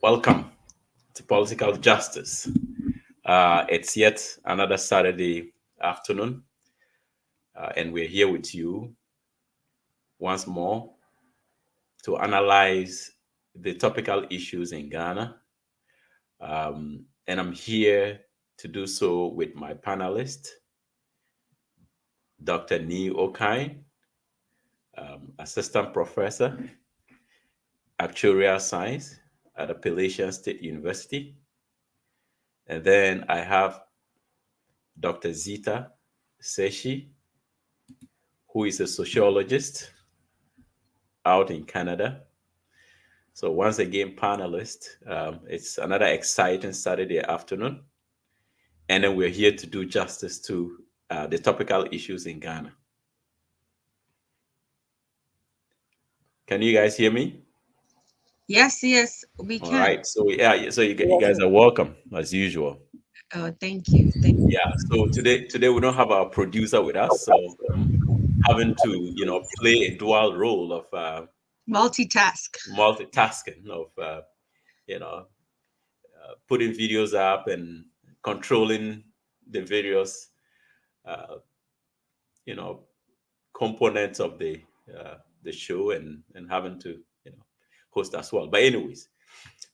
Welcome to Political Justice. It's yet another Saturday afternoon, and we're here with you once more to analyze the topical issues in Ghana. And I'm here to do so with my panelist, Dr. Nee Okai, Assistant Professor, Actuarial Science at Appalachian State University. And then I have Dr. Zita Seshi, who is a sociologist out in Canada. So once again, panelists, it's another exciting Saturday afternoon. And then we're here to do justice to the topical issues in Ghana. Can you guys hear me? Yes, we can. All right. So yeah, so you guys are welcome as usual. Oh, thank you. Yeah. So today we don't have our producer with us, so having to play a dual role of multitasking of putting videos up and controlling the various components of the show and having to host as well. But anyways,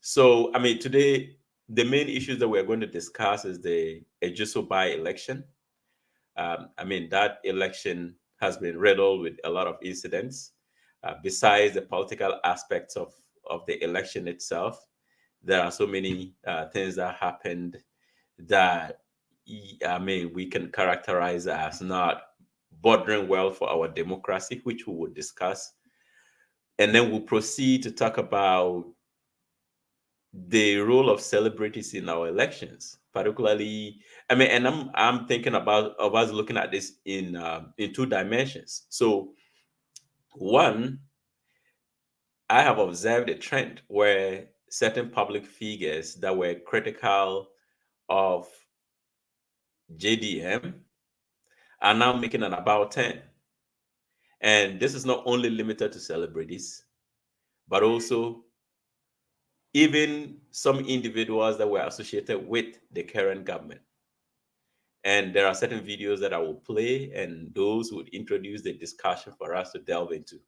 so I mean today the main issues that we're going to discuss is the Ejuso by-election. I mean that election has been riddled with a lot of incidents. Besides the political aspects of the election itself, there are so many things that happened that I mean we can characterize as not bordering well for our democracy, which we will discuss. And then we'll proceed to talk about the role of celebrities in our elections, particularly. I mean, and I'm thinking of us looking at this in two dimensions. So, one, I have observed a trend where certain public figures that were critical of JDM are now making an about 10. And this is not only limited to celebrities, but also even some individuals that were associated with the current government. And there are certain videos that I will play, and those would introduce the discussion for us to delve into.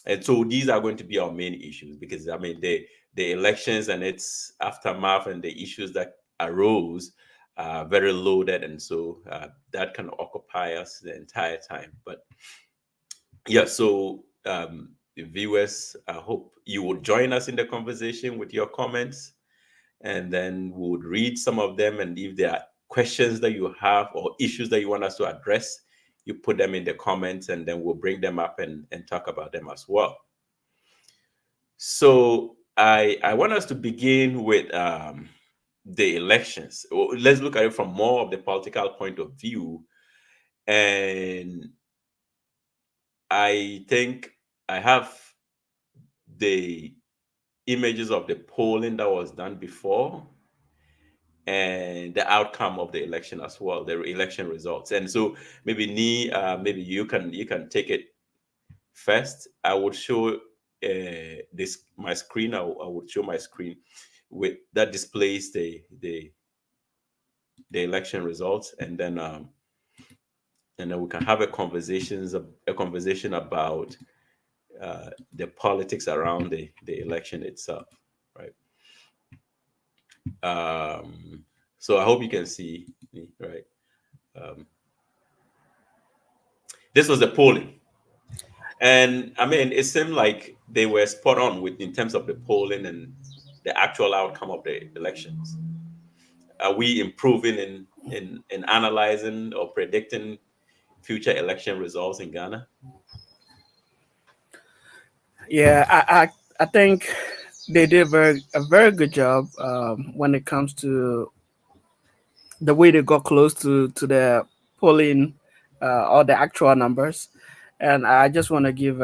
And so these are going to be our main issues, because I mean the elections and its aftermath and the issues that arose are very loaded, and so that can occupy us the entire time. But yeah, so viewers, I hope you will join us in the conversation with your comments, and then we would read some of them, and if there are questions that you have or issues that you want us to address, you put them in the comments, and then we'll bring them up and talk about them as well. So I want us to begin with the elections. Let's look at it from more of the political point of view. And I think I have the images of the polling that was done before and the outcome of the election as well, the election results. And so maybe maybe you can take it first. I would show this my screen. I would show my screen with that displays the election results, and then we can have a conversation about the politics around the election itself, right? So I hope you can see me, right? Um, this was the polling, and I mean, it seemed like they were spot on with in terms of the polling and the actual outcome of the elections. Are we improving in analyzing or predicting future election results in Ghana? Yeah, I think they did a very good job when it comes to the way they got close to the polling or the actual numbers. And I just want to give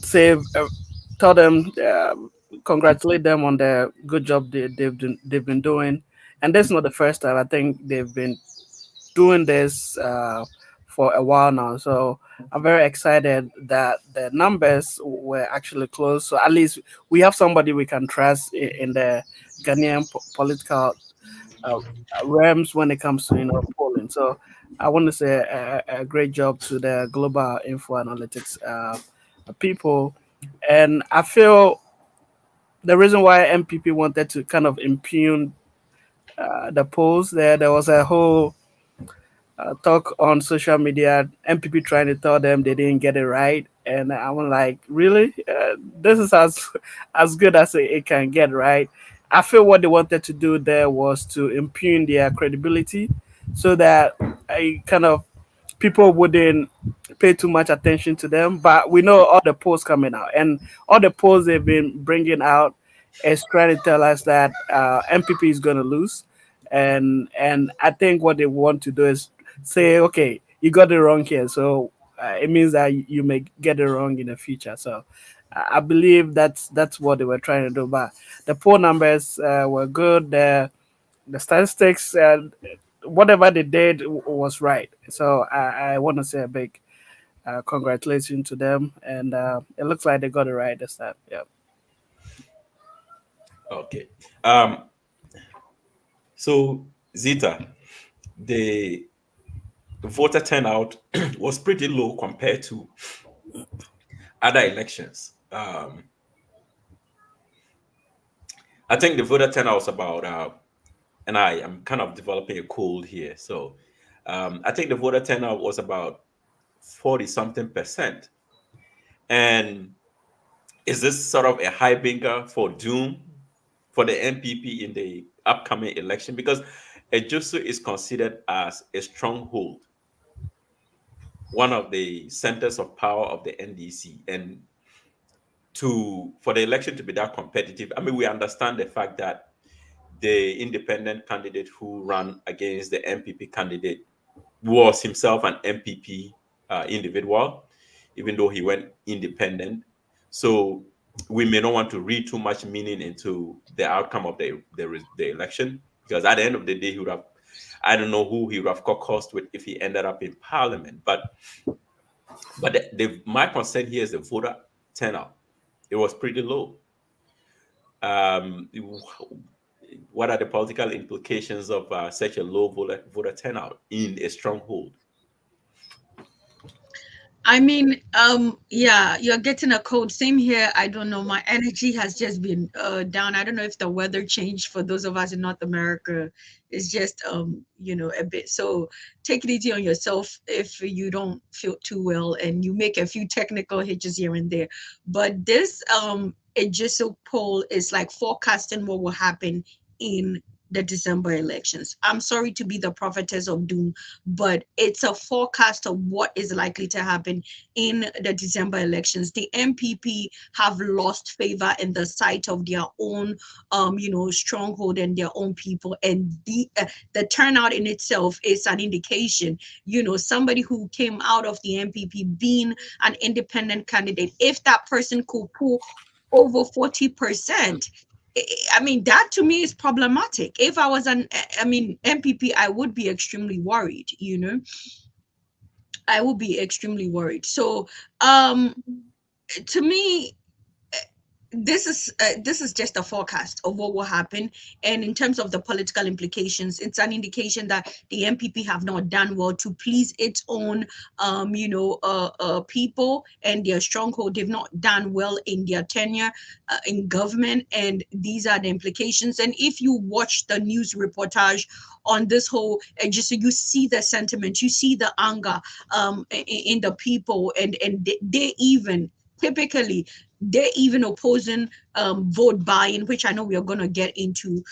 say tell them congratulate them on the good job they've been doing. And that's not the first time. I think they've been doing this for a while now. So I'm very excited that the numbers were actually close. So at least we have somebody we can trust in the Ghanaian political uh, realms when it comes to polling. So I want to say a great job to the global info analytics people, and I feel the reason why MPP wanted to kind of impugn the polls there was a whole talk on social media, MPP trying to tell them they didn't get it right, and I'm like, really? This is as good as it can get, right? I feel what they wanted to do there was to impugn their credibility, so that I kind of people wouldn't pay too much attention to them. But we know all the polls coming out, and all the polls they've been bringing out is trying to tell us that MPP is going to lose, and I think what they want to do is say, okay, you got it wrong here, so it means that you may get it wrong in the future. So I believe that's what they were trying to do. But the poll numbers were good. The statistics, whatever they did was right. So I want to say a big congratulations to them, and it looks like they got it right this time. Yeah. Okay. So Zita, the voter turnout was pretty low compared to other elections. I think the voter turnout was about, and I am kind of developing a cold here. So I think the voter turnout was about 40 something percent. And is this sort of a high bingo for doom for the NPP in the upcoming election? Because Ejusu is considered as a stronghold, one of the centers of power of the NDC. And to for the election to be that competitive, I mean, we understand the fact that the independent candidate who ran against the MPP candidate was himself an MPP individual, even though he went independent. So we may not want to read too much meaning into the outcome of the election, because at the end of the day, he would have, I don't know who he would have caucused with if he ended up in parliament. But my concern here is the voter turnout. It was pretty low. Um, what are the political implications of such a low voter turnout in a stronghold? I mean, yeah, you're getting a cold. Same here. I don't know. My energy has just been down. I don't know if the weather changed for those of us in North America. It's just a bit. So take it easy on yourself if you don't feel too well and you make a few technical hitches here and there. But this it just so poll is like forecasting what will happen in the December elections. I'm sorry to be the prophetess of doom, but it's a forecast of what is likely to happen in the December elections. The MPP have lost favor in the sight of their own, stronghold and their own people, and the turnout in itself is an indication. Somebody who came out of the MPP being an independent candidate, if that person could pull over 40%, I mean, that to me is problematic. If I was MPP, I would be extremely worried, I would be extremely worried. So, to me, this is just a forecast of what will happen, and in terms of the political implications, it's an indication that the MPP have not done well to please its own people and their stronghold. They've not done well in their tenure in government, and these are the implications. And if you watch the news reportage on this whole, just so you see the sentiment, you see the anger in the people, and they even typically they're even opposing vote buying, which I know we are going to get into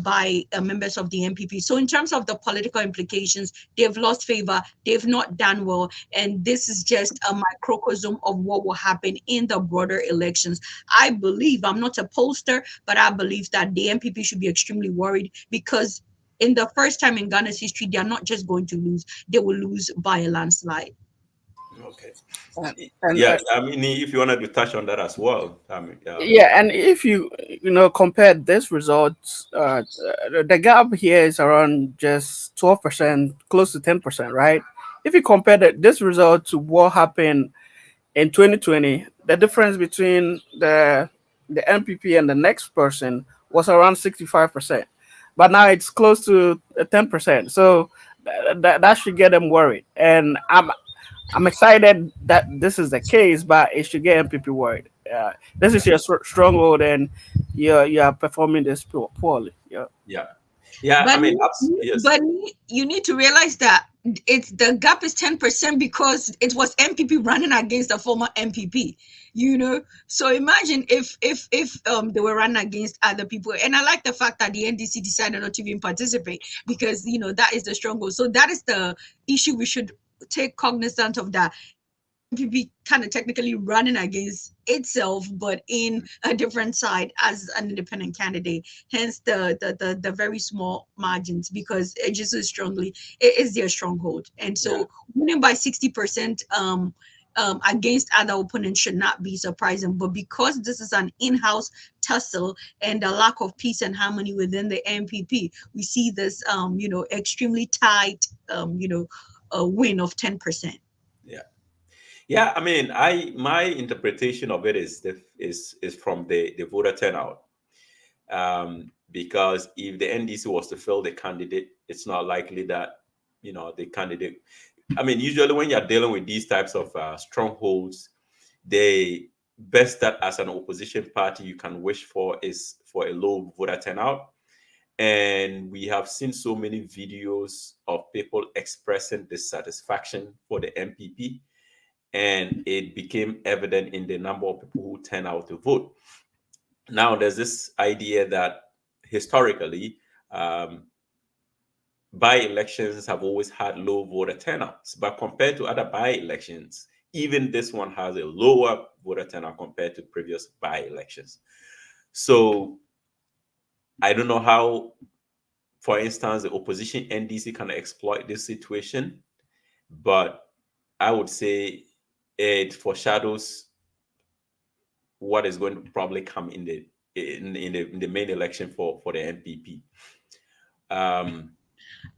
by members of the MPP. So in terms of the political implications, they've lost favor, they've not done well, and this is just a microcosm of what will happen in the broader elections. I believe, I'm not a pollster, but I believe that the MPP should be extremely worried, because in the first time in Ghana's history, they are not just going to lose, they will lose by a landslide. Okay. and, and Yeah, I mean, if you wanted to touch on that as well, I mean, yeah, and if you compare this results, the gap here is around just 12%, close to 10%, right? If you compare this result to what happened in 2020, the difference between the MPP and the next person was around 65%, but now it's close to 10%. So that should get them worried, and I'm excited that this is the case, but it should get MPP worried. This yeah, is your stronghold, and you're performing this poorly. Yeah. yeah, yeah. I But mean, yes, but you need to realize that it's the gap is 10% because it was MPP running against the former MPP. So imagine if they were running against other people. And I like the fact that the NDC decided not to even participate, because that is the stronghold. So that is the issue we should take cognizance of, that MPP kind of technically running against itself, but in a different side as an independent candidate. Hence the very small margins, because it just is strongly, it is their stronghold. And yeah, so winning by 60% against other opponents should not be surprising. But because this is an in-house tussle and a lack of peace and harmony within the MPP, we see this extremely tight a win of 10%. yeah, yeah. I mean, my interpretation of it is from the voter turnout. Because if the NDC was to fill the candidate, it's not likely that the candidate. I mean, usually when you're dealing with these types of strongholds, the best that as an opposition party you can wish for is for a low voter turnout. And we have seen so many videos of people expressing dissatisfaction for the MPP, and it became evident in the number of people who turn out to vote. Now, there's this idea that historically, by-elections have always had low voter turnouts, but compared to other by-elections, even this one has a lower voter turnout compared to previous by-elections. So I don't know how, for instance, the opposition NDC can exploit this situation, but I would say it foreshadows what is going to probably come in the main election for the NPP.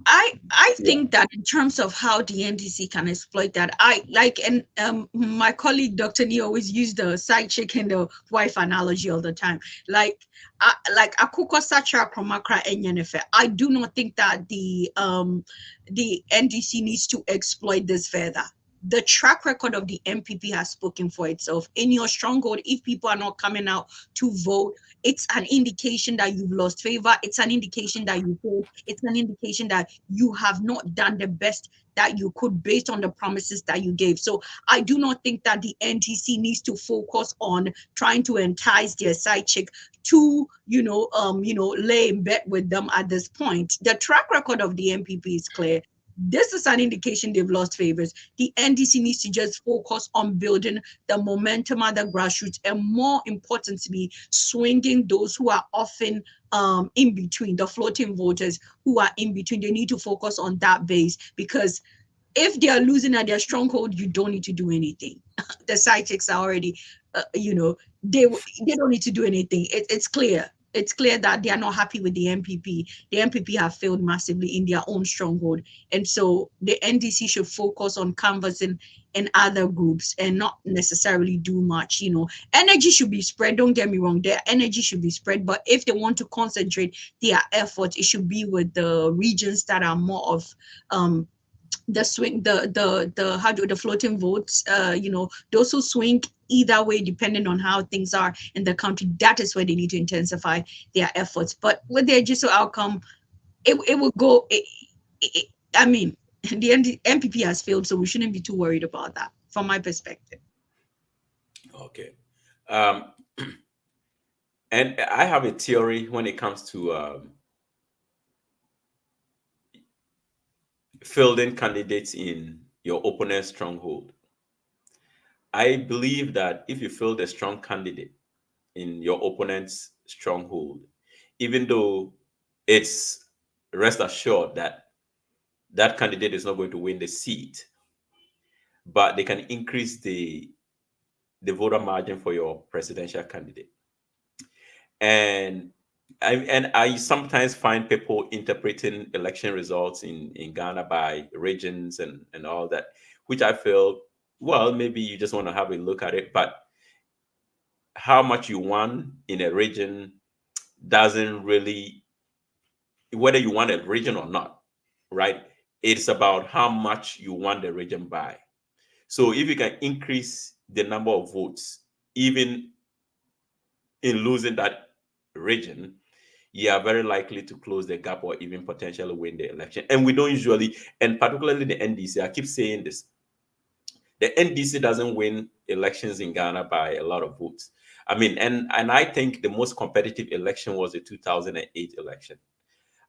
I Yeah. think that in terms of how the NDC can exploit that, I like, and my colleague Dr. Nee always used the side chick and the wife analogy all the time. Like akuko sacha kromakra enyenefe. I do not think that the NDC needs to exploit this further. the track record of the MPP has spoken for itself. In your stronghold, if people are not coming out to vote, it's an indication that you've lost favor. It's an indication that you failed. It's an indication that you have not done the best that you could based on the promises that you gave. So I do not think that the NTC needs to focus on trying to entice their side chick to, lay in bed with them at this point. The track record of the MPP is clear. This is an indication they've lost favors. The NDC needs to just focus on building the momentum at the grassroots, and more importantly, swinging those who are often in between, the floating voters who are in between. They need to focus on that base, because if they are losing at their stronghold, you don't need to do anything. The side chicks are already, they don't need to do anything. It's clear. It's clear that they are not happy with the MPP. The MPP have failed massively in their own stronghold. And so the NDC should focus on canvassing in other groups and not necessarily do much. Energy should be spread. Don't get me wrong. Their energy should be spread. But if they want to concentrate their efforts, it should be with the regions that are more of the swing, the floating votes, those who swing either way, depending on how things are in the country. That is where they need to intensify their efforts. But with the Ejiso outcome, it will go. I mean, the MPP has failed, so we shouldn't be too worried about that, from my perspective. Okay. And I have a theory when it comes to fielding candidates in your opponent's stronghold. I believe that if you field a strong candidate in your opponent's stronghold, even though it's rest assured that that candidate is not going to win the seat, but they can increase the voter margin for your presidential candidate. And I sometimes find people interpreting election results in Ghana by regions and all that, which I feel, well, maybe you just want to have a look at it, but how much you won in a region doesn't really, whether you won a region or not, right? It's about how much you won the region by. So if you can increase the number of votes, even in losing that region, you are very likely to close the gap or even potentially win the election. And we don't usually, and particularly the NDC, I keep saying this, the NDC doesn't win elections in Ghana by a lot of votes. I mean, and I think the most competitive election was the 2008 election.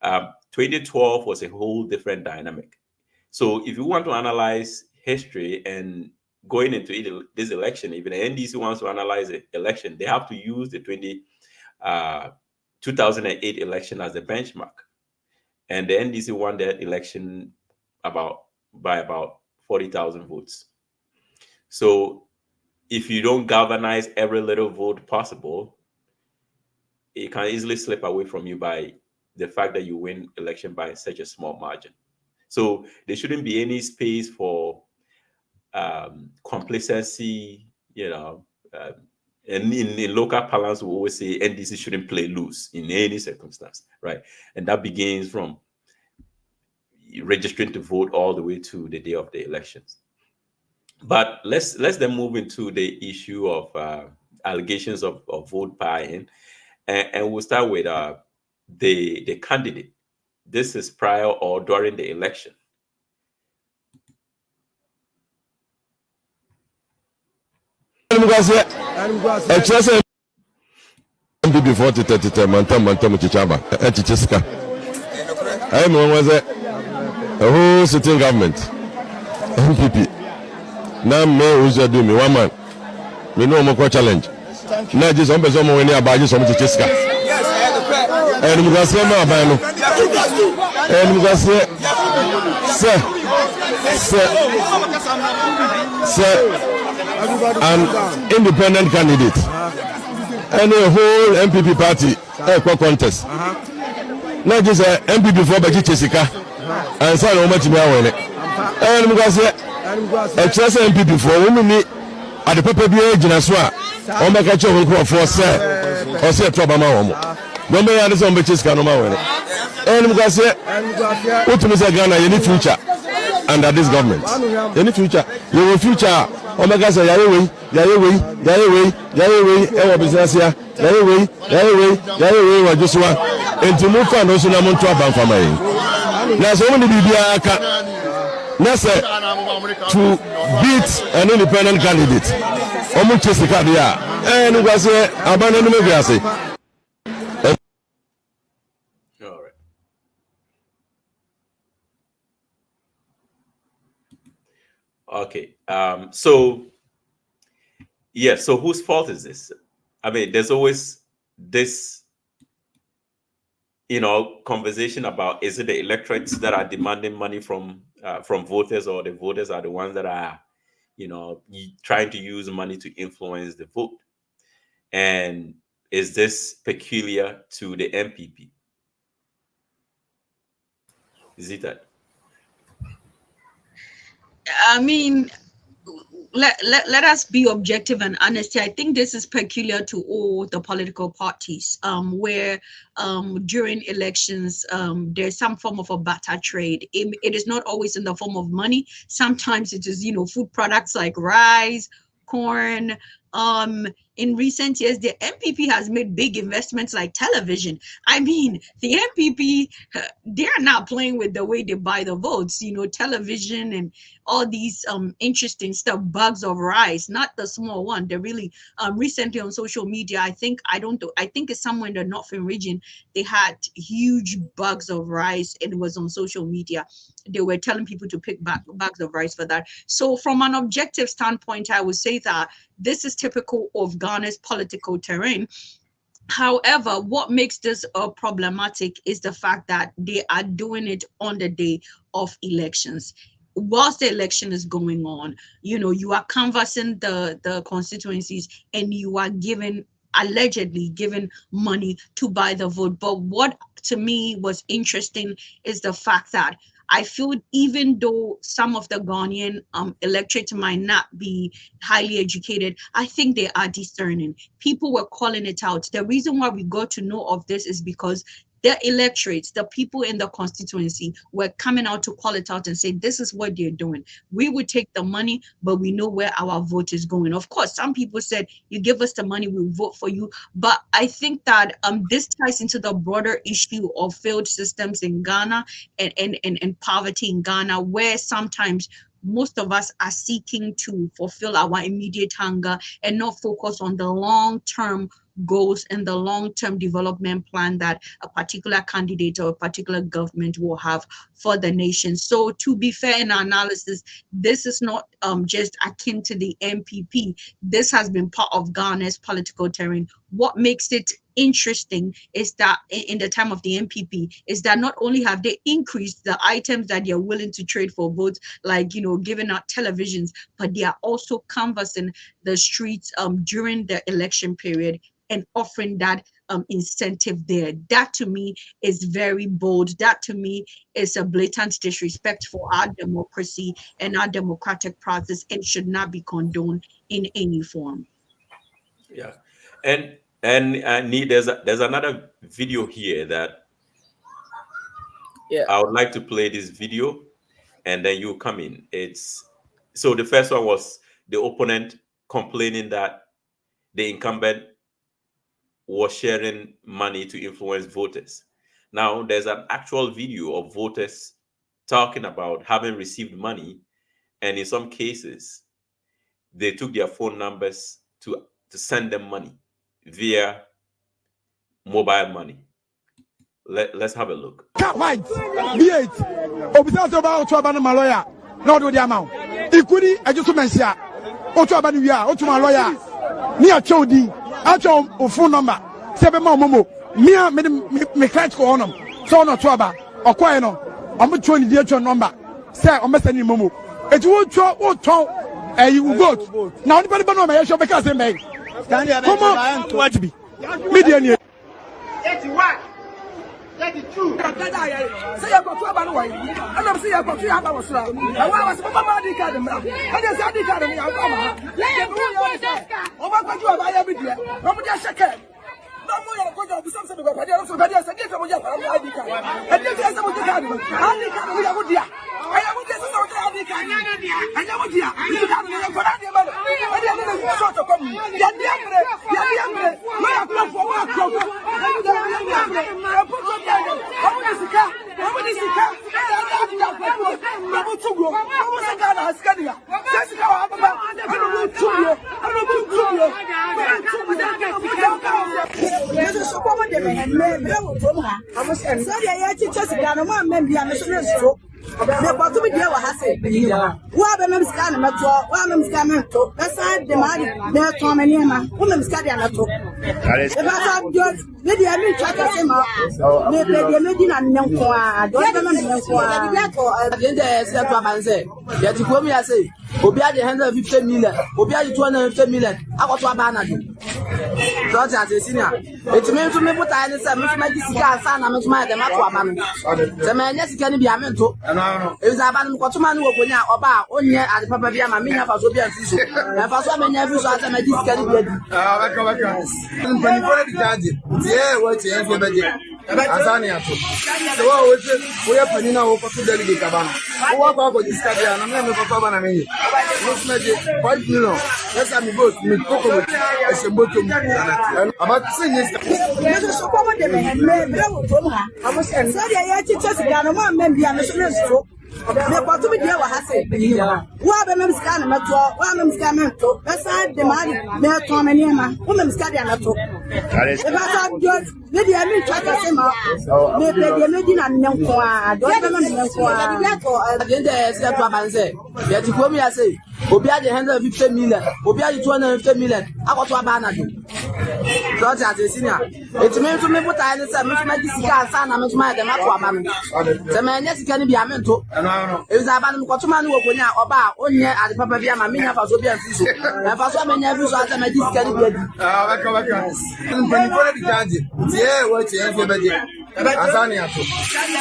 2012 was a whole different dynamic. So if you want to analyze history and going into this election, if the NDC wants to analyze the election, they have to use the 2008 election as a benchmark. And the NDC won that election by about 40,000 votes. So if you don't galvanize every little vote possible, it can easily slip away from you by the fact that you win election by such a small margin. So there shouldn't be any space for complacency, and in local parlance, we always say NDC shouldn't play loose in any circumstance, right? And that begins from registering to vote all the way to the day of the elections. But let's then move into the issue of allegations of vote buying, and we'll start with the candidate. This is prior or during the election. Before the mantam chichaba chichiska. I am was a whole sitting government MPP. Now me who's do me 1 man. We know more challenge. Now just some person when you about just some chichiska. And we got some abano. And we got sir an independent candidate. And a whole MPP party contest. Not just a MPP for Jessica and San Omachimia winning. And because a chess MPP for women at the Papa Genaswa, or make a choke for say, or say Trabama. No man has on Jessica no winning. And because what to Mr. Ghana, any future. under this government. Any future, you will future. Omega say Yahweh, ewa business here, Yahweh, Joshua, and to move on also na muntu aba mfama yi. Na so many bibia aka. Na say to beat an independent candidate. Omu chesi card ya. And we say abana no me say. All right. Okay. So yeah, so whose fault is this? I mean, there's always this, conversation about, is it the electorates that are demanding money from voters, or the voters are the ones that are, trying to use money to influence the vote? And is this peculiar to the MPP? Is it that? I mean, let us be objective and honest. I think this is peculiar to all the political parties, where during elections there's some form of a barter trade. It is not always in the form of money. Sometimes it is, food products like rice, corn. In recent years, the MPP has made big investments like television. I mean, the MPP, they are not playing with the way they buy the votes, television and all these interesting stuff, bags of rice, not the small one. They're really recently on social media, I think it's somewhere in the northern region, they had huge bags of rice, and it was on social media. They were telling people to pick bags of rice for that. So from an objective standpoint, I would say that this is typical of Ghana's political terrain. However, what makes this problematic is the fact that they are doing it on the day of elections. Whilst the election is going on, you are canvassing the constituencies, and you are allegedly given money to buy the vote. But what to me was interesting is the fact that I feel even though some of the Ghanaian electorate might not be highly educated, I think they are discerning. People were calling it out. The reason why we got to know of this is because the electorates, the people in the constituency, were coming out to call it out and say, this is what they're doing. We would take the money, but we know where our vote is going. Of course, some people said, you give us the money, we'll vote for you. But I think that this ties into the broader issue of failed systems in Ghana and poverty in Ghana, where sometimes most of us are seeking to fulfill our immediate hunger and not focus on the long-term goals and the long-term development plan that a particular candidate or a particular government will have for the nation. So to be fair in our analysis, this is not just akin to the MPP. This has been part of Ghana's political terrain. What makes it interesting is that in the time of the MPP is that not only have they increased the items that they're willing to trade for votes, like giving out televisions, but they are also canvassing the streets during the election period and offering that incentive there. That to me is very bold. That to me is a blatant disrespect for our democracy and our democratic process, and should not be condoned in any form. Yeah, and there's another video here that I would like to play this video, and then you come in. So the first one was the opponent complaining that the incumbent was sharing money to influence voters. Now there's an actual video of voters talking about having received money, and in some cases they took their phone numbers to send them money via mobile money. Let's have a look. White, B8. Obisa about to abandon my lawyer. Not do the amount. Equity, I just mentioned. Otu abani wia, otu my lawyer. Ni a chodi, a phone number. Sebe momo. Me client ko onum. So no to aba. Okwa no. Omo choni di echo number. Say omo send momo. Etu wo cho wo ton you vote. Now anybody no me show because say me. Come on, what be? Media ni. 81. 32. Say you got to about way. I don't see you got to about was. I was Mama di card. I just had the card. I come. Let you go. Over what you have every day. Nobody has check. No more you go to some sort of idea. So that is a get from your ID card. And this is what you have. ID card we have. Obi ade 150 million, Obi ade 250 million. Akoto abana do. So that's a senior. It means to me put I say me my sika san na me tuma de mato abana. Se me nya sika ni bia me nto. E za abana ko tuma ni wo konya oba onye ade papa bia ma me nya fa so bia fi so. Na fa so me nya fi so ase me di sika ni bia di. Baka. Mpani for the charge. Yeah, what you have be Azani ato. So what we are pani na wo ko to delegate abana. Wo ko ko discuss dia na me papa bana me. Most meje 5 million. Yes, I'm both me koko with as a bottom. About saying yes. So come de me wo to ha. Amo say so dia ya chiche sika no ma me bia me so me so. Me ko to be dia wa ha say. Wo be me sika na me to, wo me sika me to. Besa de ma me to me ni ma. Wo me sika dia na to. E ba sa dio me dia me twa ka say ma. Me be dia me di na nko a. Do be me nko a. Dia to de de se to abanze. Ya ti ko mi ya say. Obi ade 150 million, Obi ade 250 million. Akoto abana do. So that's a senior. It means to me put I say me my sika san na me tuma de mato abana. Se me nya sika ni bia me nto. E za abana ko tuma ni wo konya oba onye ade papa bia ma me nya fa so bia fi so. Na fa so me nya fi so ase me sika ni bia di. Baka. Mpani for the charge. Yeah, what you have be Azani ato.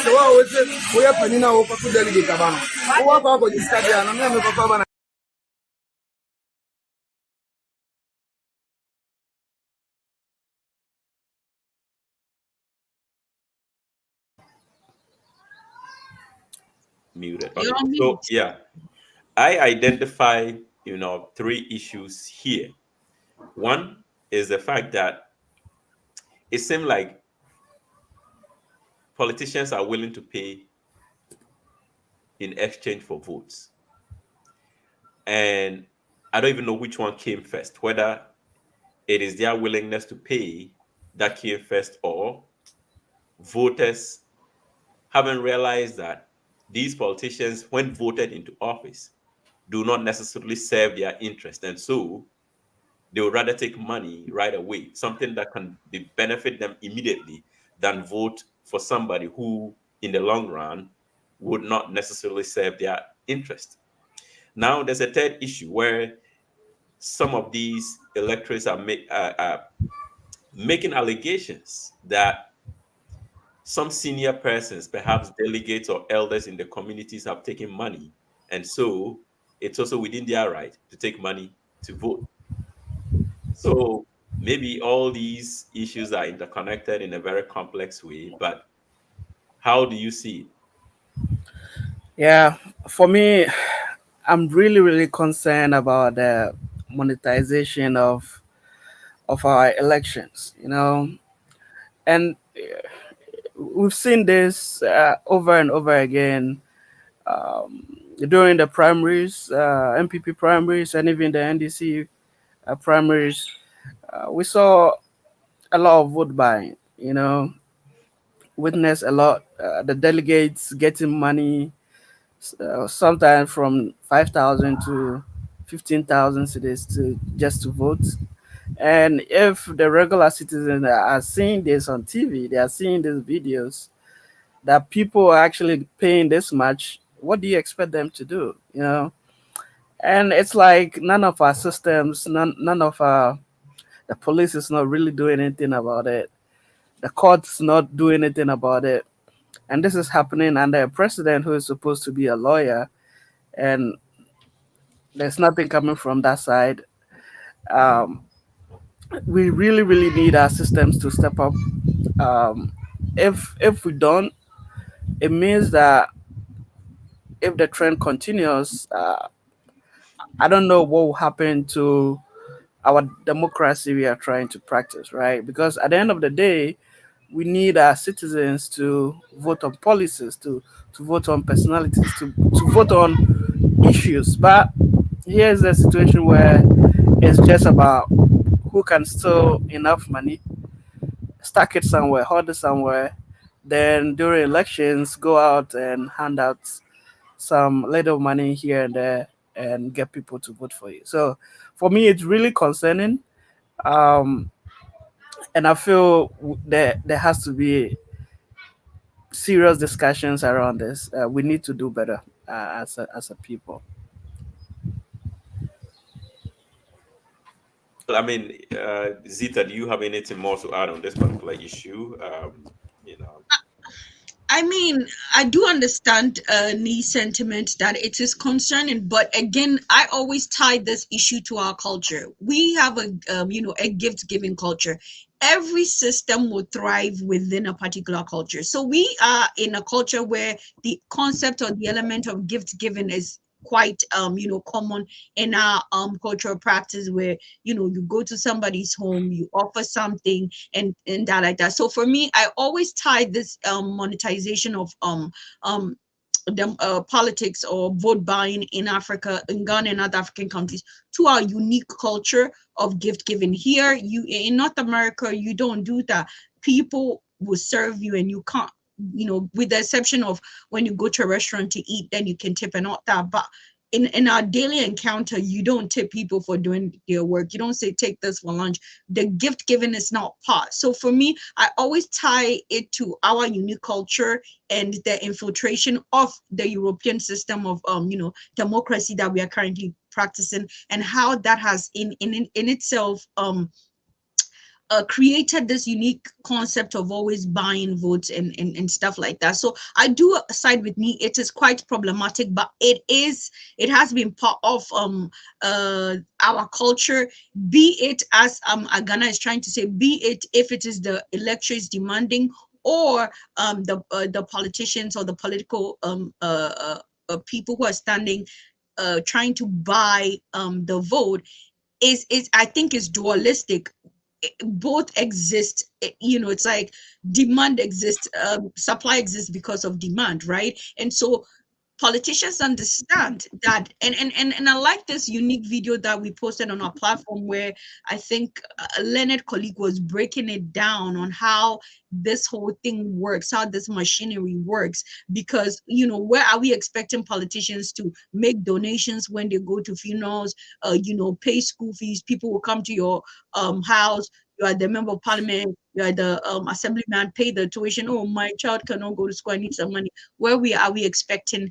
So what we are pani na wo ko to delegate abana. Wo ko discuss dia na me papa bana. Muted. You're Okay. on So mute. yeah, I identify, 3 issues here. One is the fact that it seems like politicians are willing to pay in exchange for votes. And I don't even know which one came first, whether it is their willingness to pay that came first, or voters haven't realized that these politicians, when voted into office, do not necessarily serve their interest. And so they would rather take money right away, something that can benefit them immediately, than vote for somebody who, in the long run, would not necessarily serve their interest. Now, there's a third issue where some of these electorates are making allegations that some senior persons, perhaps delegates or elders in the communities, have taken money. And so it's also within their right to take money to vote. So maybe all these issues are interconnected in a very complex way, but how do you see it? Yeah, for me, I'm really concerned about the monetization of our elections. And we've seen this over and over again during the primaries, MPP primaries, and even the NDC primaries. We saw a lot of vote buying. Witnessed a lot. The delegates getting money, sometimes from 5,000 to 15,000 cities to just to vote. And if the regular citizens are seeing this on TV, they are seeing these videos that people are actually paying this much, what do you expect them to do? And it's like none of our systems, none of the police is not really doing anything about it. The courts not doing anything about it. And this is happening under a president who is supposed to be a lawyer, and there's nothing coming from that side. Um, we really need our systems to step up. If we don't, it means that if the trend continues, I don't know what will happen to our democracy we are trying to practice, right? Because at the end of the day, we need our citizens to vote on policies, to vote on personalities, to vote on issues. But here's a situation where it's just about who can steal enough money, stack it somewhere, hold it somewhere, then during elections go out and hand out some little money here and there and get people to vote for you. So for me, it's really concerning. Um, and I feel there has to be serious discussions around this. We need to do better as a people. Well, I mean, Zita, do you have anything more to add on this particular issue? You know, I mean, I do understand Nee's sentiment that it is concerning, but again, I always tie this issue to our culture. We have a gift giving culture. Every system will thrive within a particular culture. So we are in a culture where the concept or the element of gift giving is quite common in our cultural practice, where you go to somebody's home, you offer something, and that like that. So for me, I always tie this monetization of um the politics or vote buying in Africa, in Ghana and other African countries, to our unique culture of gift giving. Here, you in North America, you don't do that. People will serve you, and you can't. With the exception of when you go to a restaurant to eat, then you can tip and not that. But in our daily encounter, you don't tip people for doing their work. You don't say take this for lunch. The gift giving is not part. So for me, I always tie it to our unique culture and the infiltration of the European system of democracy that we are currently practicing, and how that has in itself created this unique concept of always buying votes and stuff like that. So I do side with me. It is quite problematic, but it has been part of our culture, be it as Agana is trying to say, be it if it is the electors demanding, or the politicians or the political people who are standing trying to buy the vote. Is I think is dualistic. Both exist. It's like demand exists, supply exists because of demand, right? And so politicians understand that, and I like this unique video that we posted on our platform, where I think a learned colleague was breaking it down on how this whole thing works, how this machinery works. Because where are we expecting politicians to make donations when they go to funerals, pay school fees? People will come to your house. You are the member of parliament, you are the assemblyman, pay the tuition. Oh, my child cannot go to school, I need some money. Where we are we expecting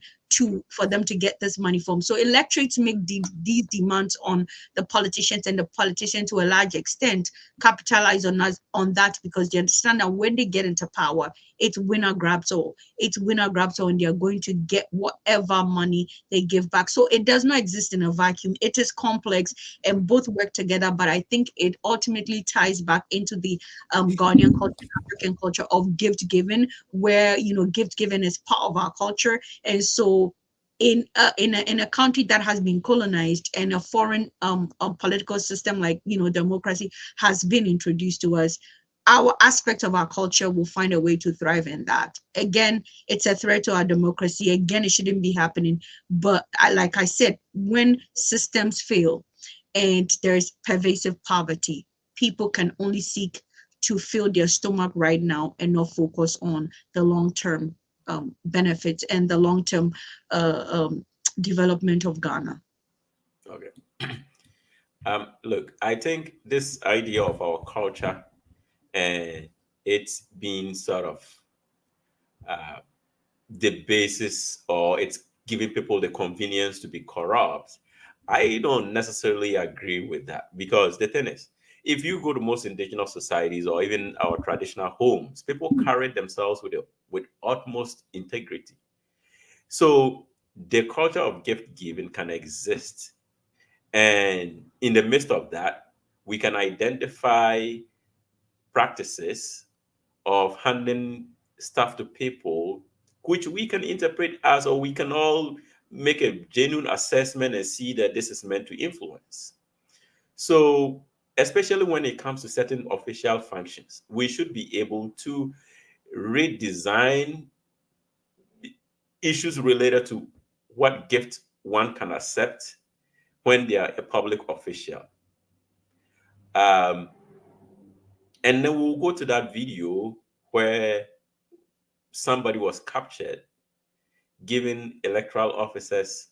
for them to get this money from? So electorates make these demands on the politicians, and the politicians to a large extent capitalize on us on that, because they understand that when they get into power, it's winner grabs all. It's winner grabs all, and they're going to get whatever money they give back. So it does not exist in a vacuum. It is complex, and both work together. But I think it ultimately ties back into the Ghanaian culture, African culture of gift giving, where gift giving is part of our culture. And so in a country that has been colonized, and a foreign political system like democracy has been introduced to us, our aspect of our culture will find a way to thrive in that. Again, it's a threat to our democracy. Again, it shouldn't be happening. But like I said, when systems fail and there's pervasive poverty, people can only seek to fill their stomach right now and not focus on the long-term benefits and the long-term development of Ghana. okay. Look, I think this idea of our culture and it's been sort of uh, the basis, or it's giving people the convenience to be corrupt. I don't necessarily agree with that, because the thing is, if you go to most indigenous societies or even our traditional homes, people carry themselves with utmost integrity. So the culture of gift giving can exist, and in the midst of that, we can identify practices of handing stuff to people, which we can interpret as, or we can all make a genuine assessment and see that this is meant to influence. So, especially when it comes to certain official functions, we should be able to redesign issues related to what gift one can accept when they are a public official. Um, and then we'll go to that video where somebody was captured giving electoral officers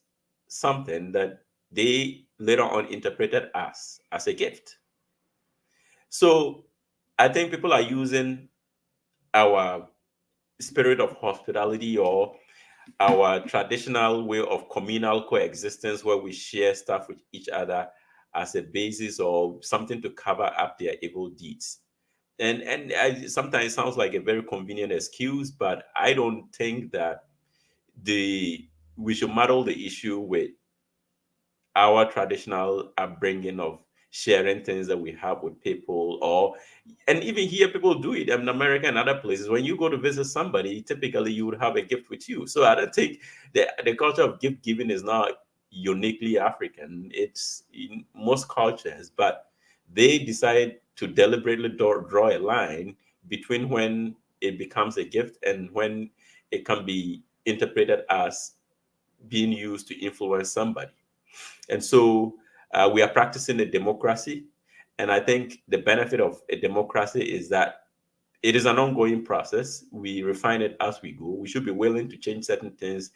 something that they later on interpreted as a gift. So I think people are using our spirit of hospitality or our traditional way of communal coexistence where we share stuff with each other as a basis or something to cover up their evil deeds. Sometimes it sounds like a very convenient excuse, but I don't think that the we should muddle the issue with our traditional upbringing of sharing things that we have with people, or and even here people do it in America and other places. When you go to visit somebody, typically you would have a gift with you. So I don't think the culture of gift giving is not uniquely African. It's in most cultures, but they decide to deliberately draw a line between when it becomes a gift and when it can be interpreted as being used to influence somebody. And so we are practicing a democracy. And I think the benefit of a democracy is that it is an ongoing process. We refine it as we go. We should be willing to change certain things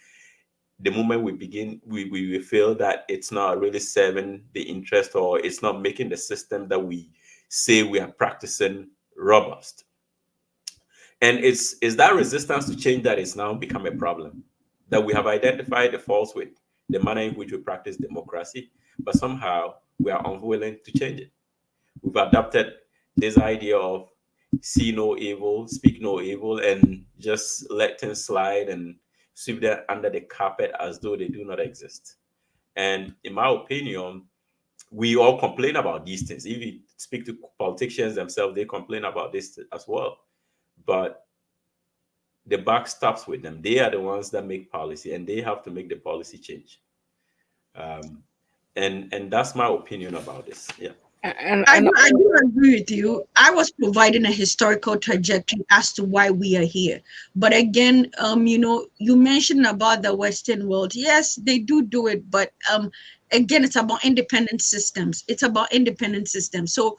the moment we begin, we feel that it's not really serving the interest or it's not making the system that we say we are practicing robust. And it's that resistance to change that is now become a problem. That we have identified the faults with the manner in which we practice democracy, but somehow we are unwilling to change it. We've adopted this idea of see no evil, speak no evil, and just let things slide and sweep them under the carpet as though they do not exist. And in my opinion, we all complain about these things. If you speak to politicians themselves, they complain about this as well. But the buck stops with them. They are the ones that make policy, and they have to make the policy change. Um, and that's my opinion about this. Yeah. And I do agree with you. I was providing a historical trajectory as to why we are here. But again, you mentioned about the Western world. Yes, they do it, but again, it's about independent systems. It's about independent systems. So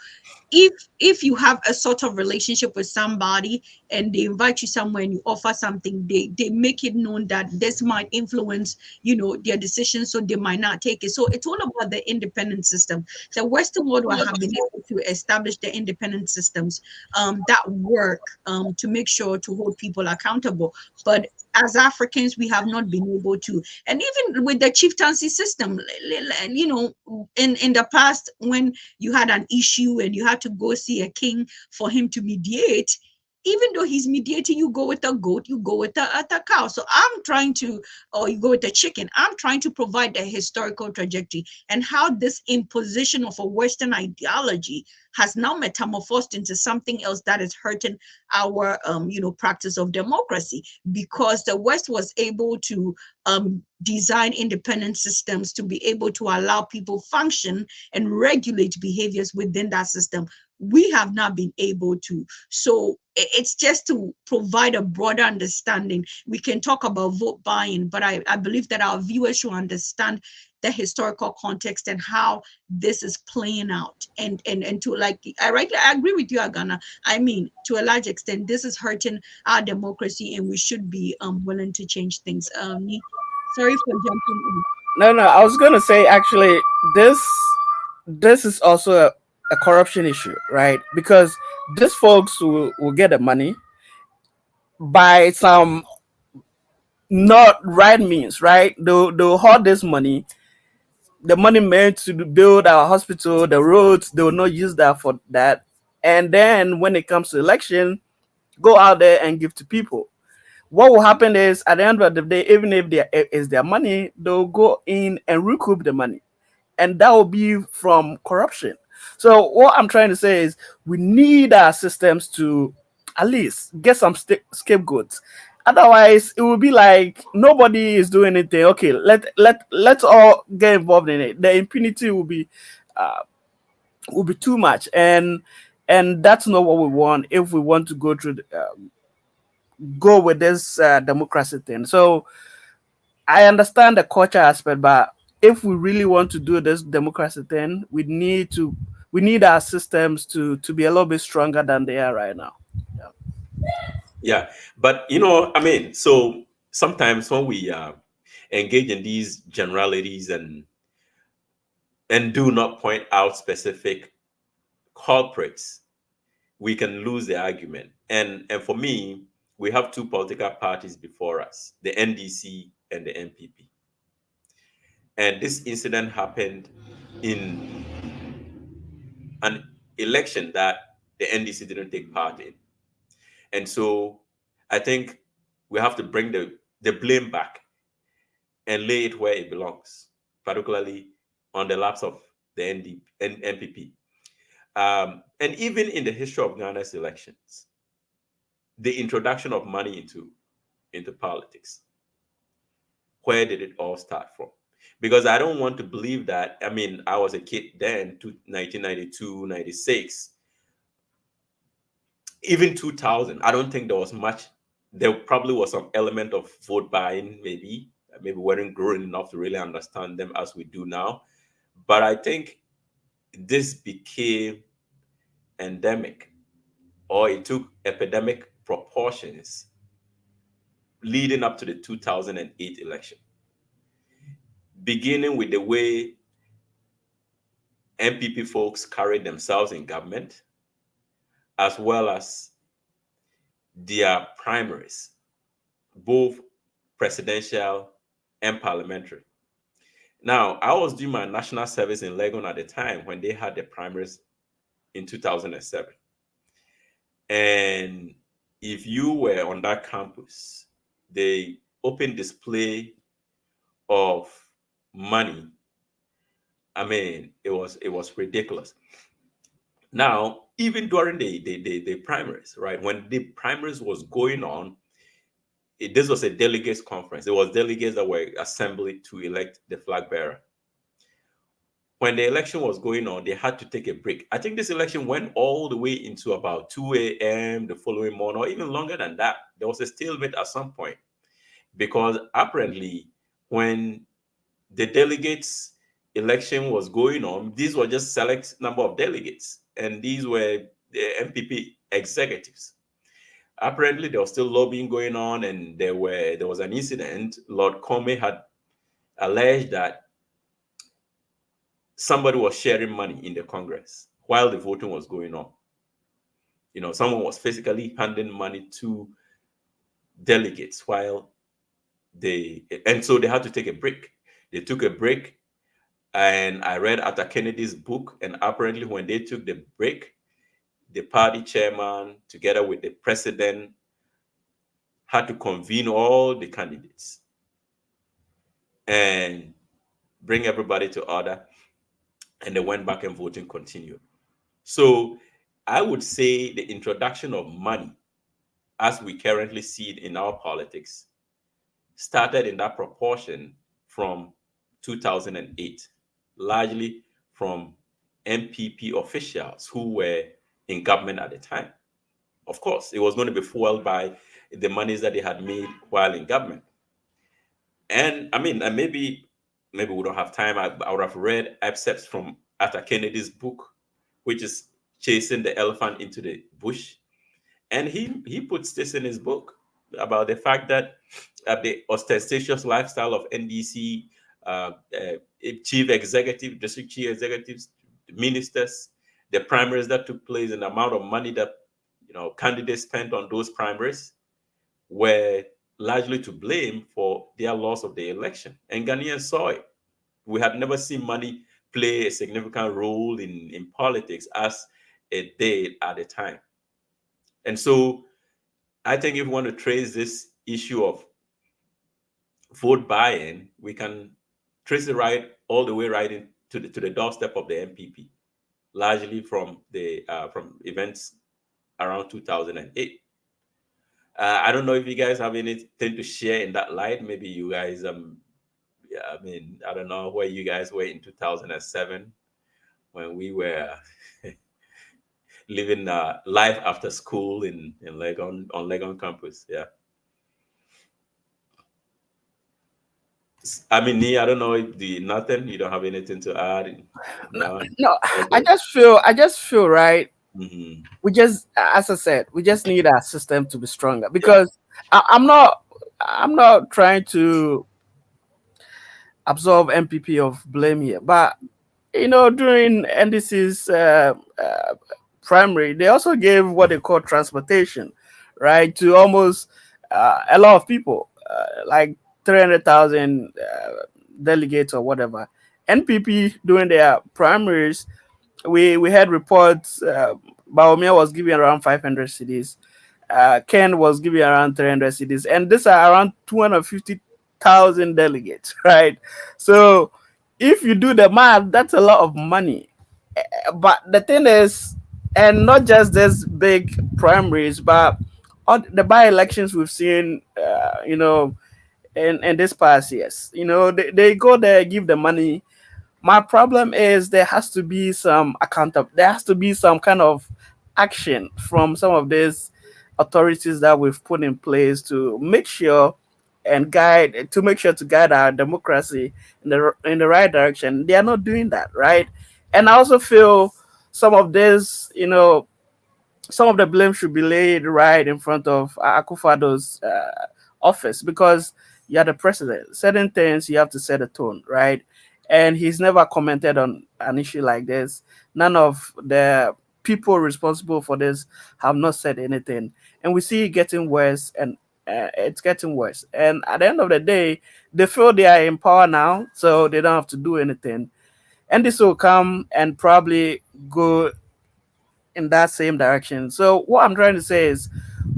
if you have a sort of relationship with somebody and they invite you somewhere and you offer something, they make it known that this might influence their decisions, so they might not take it. So it's all about the independent system. The Western world will have been able to establish the independent systems that work to make sure to hold people accountable, but as Africans, we have not been able to. And even with the chieftaincy system, in the past, when you had an issue and you had to go see a king for him to mediate, even though he's mediating, you go with a goat, you go with a cow. So I'm trying to, or you go with a chicken. I'm trying to provide a historical trajectory and how this imposition of a Western ideology has now metamorphosed into something else that is hurting our, practice of democracy, because the West was able to design independent systems to be able to allow people function and regulate behaviors within that system. We have not been able to. So it's just to provide a broader understanding. We can talk about vote buying, but I believe that our viewers should understand the historical context and how this is playing out. And to, like, I agree with you, Agana. I mean, to a large extent, this is hurting our democracy, and we should be willing to change things. Sorry for jumping in. no, I was gonna say actually this is also a corruption issue, right? Because these folks will get the money by some not right means, right? They'll hoard this money, the money meant to build our hospital, the roads. They will not use that for that. And then when it comes to election, go out there and give to people. What will happen is at the end of the day, even if is their money, they'll go in and recoup the money, and that will be from corruption. So what I'm trying to say is we need our systems to at least get some scapegoats. Otherwise, it will be like nobody is doing anything. Okay, let's all get involved in it. The impunity uh, will be too much, and that's not what we want if we want to go through go with this democracy thing. So I understand the culture aspect, but if we really want to do this democracy thing, we need our systems to be a little bit stronger than they are right now. Yeah. Yeah, but you know, I mean, so sometimes when we engage in these generalities and do not point out specific culprits, we can lose the argument. And for me, we have two political parties before us, the NDC and the NPP. And this incident happened in an election that the NDC didn't take part in. And so I think we have to bring the blame back and lay it where it belongs, particularly on the laps of the NPP. And even in the history of Ghana's elections, the introduction of money into politics, where did it all start from? Because I don't want to believe that. I mean, I was a kid then, 1992, 96, even 2000. I don't think there was much. There probably was some element of vote buying, maybe. Maybe we weren't grown enough to really understand them as we do now. But I think this became endemic, or it took epidemic proportions leading up to the 2008 election, beginning with the way MPP folks carried themselves in government, as well as their primaries, both presidential and parliamentary. Now, I was doing my national service in Legon at the time when they had the primaries in 2007. And if you were on that campus, the open display of money, I mean, it was ridiculous. Now, even during the primaries, right, when the primaries was going on, this was a delegates conference. It was delegates that were assembled to elect the flag bearer. When the election was going on, they had to take a break. I think this election went all the way into about 2 a.m. the following morning, or even longer than that. There was a stalemate at some point because apparently, when the delegates election was going on, these were just select number of delegates, and these were the MPP executives. Apparently, there was still lobbying going on, and there was an incident. Lord Comey had alleged that somebody was sharing money in the Congress while the voting was going on. You know, someone was physically handing money to delegates while and so they had to take a break. They took a break, and I read Arthur Kennedy's book, and apparently when they took the break, the party chairman, together with the president, had to convene all the candidates and bring everybody to order, and they went back and voting continued. So I would say the introduction of money, as we currently see it in our politics, started in that proportion from 2008, largely from MPP officials who were in government at the time. Of course, it was going to be fueled by the monies that they had made while in government. And I mean, and maybe we don't have time. I would have read excerpts from Arthur Kennedy's book, which is Chasing the Elephant into the Bush. And he puts this in his book about the fact that the ostentatious lifestyle of NDC chief executive, district chief executives, ministers, the primaries that took place, and the amount of money that candidates spent on those primaries were largely to blame for their loss of the election. And Ghanaians saw it. We had never seen money play a significant role in politics as it did at the time. And so I think if we want to trace this issue of vote buying, we can trace it right all the way right into the doorstep of the MPP, largely from the from events around 2008. I don't know if you guys have anything to share in that light. Maybe you guys, yeah, I mean, I don't know where you guys were in 2007 when we were living life after school in Legon on Legon campus. Yeah. I mean, Nee, I don't know if the nothing. You don't have anything to add. No, No. no, Okay. I just feel right. Hmm. We just, as I said, we just need our system to be stronger Yeah. because I'm not trying to absolve MPP of blame here, but during NDC's primary, they also gave what they call transportation, right, to almost a lot of people, like 300,000 delegates or whatever. NPP during their primaries, we had reports. Baumia was giving around 500 cities. Ken was giving around 300 cities, and these are around 250,000 delegates, right? So if you do the math, that's a lot of money. But the thing is, and not just this big primaries, but all the by elections we've seen, in this past years, they go there, give the money. My problem is there has to be some there has to be some kind of action from some of these authorities that we've put in place to make sure to guide our democracy in the right direction. They are not doing that, right? And I also feel some of this, some of the blame should be laid right in front of Akufado's office, because you're the president. Certain things you have to set a tone, right? And he's never commented on an issue like this. None of the people responsible for this have not said anything, and we see it getting worse, and it's getting worse. And at the end of the day, they feel they are in power now, so they don't have to do anything. And this will come and probably go in that same direction. So what I'm trying to say is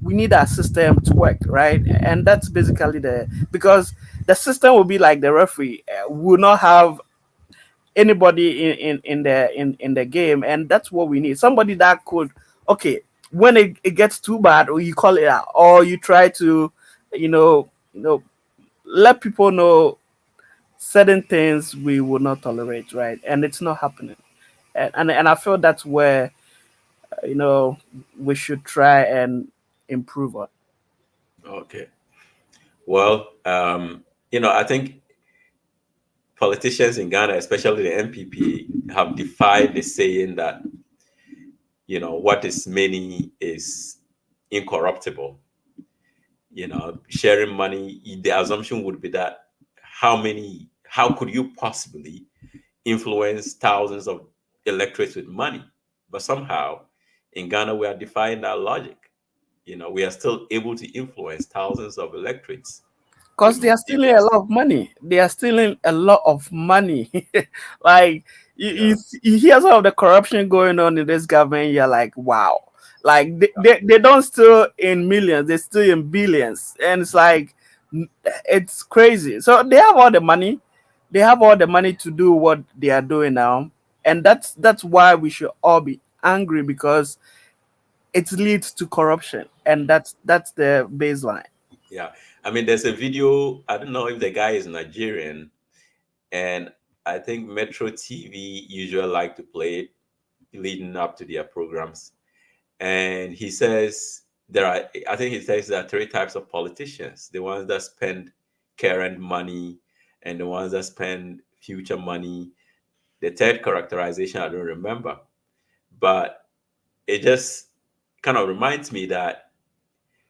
we need our system to work, right? And that's basically because the system will be like the referee. We will not have anybody in the game, and that's what we need. Somebody that could, okay, when it gets too bad, or you call it out, or you try to, let people know certain things we will not tolerate, right? And it's not happening. And I feel that's where you know we should try and improve on. Okay. Well, I think politicians in Ghana, especially the MPP, have defied the saying that what is many is incorruptible. Sharing money. The assumption would be that how could you possibly influence thousands of electorates with money? But somehow in Ghana, we are defying that logic. We are still able to influence thousands of electorates with Because they are stealing a decisions. lot of money. They are stealing a lot of money. Like Yeah. you hear some of the corruption going on in this government, you're like, wow. Like they don't steal in millions, they steal in billions. And it's like it's crazy. So they have all the money. They have all the money to do what they are doing now. And that's why we should all be angry, because it leads to corruption. And that's the baseline. Yeah. I mean, there's a video. I don't know if the guy is Nigerian, and I think Metro TV usually like to play it leading up to their programs. And he says I think he says there are three types of politicians: the ones that spend current money, and the ones that spend future money. The third characterization I don't remember, but it just kind of reminds me that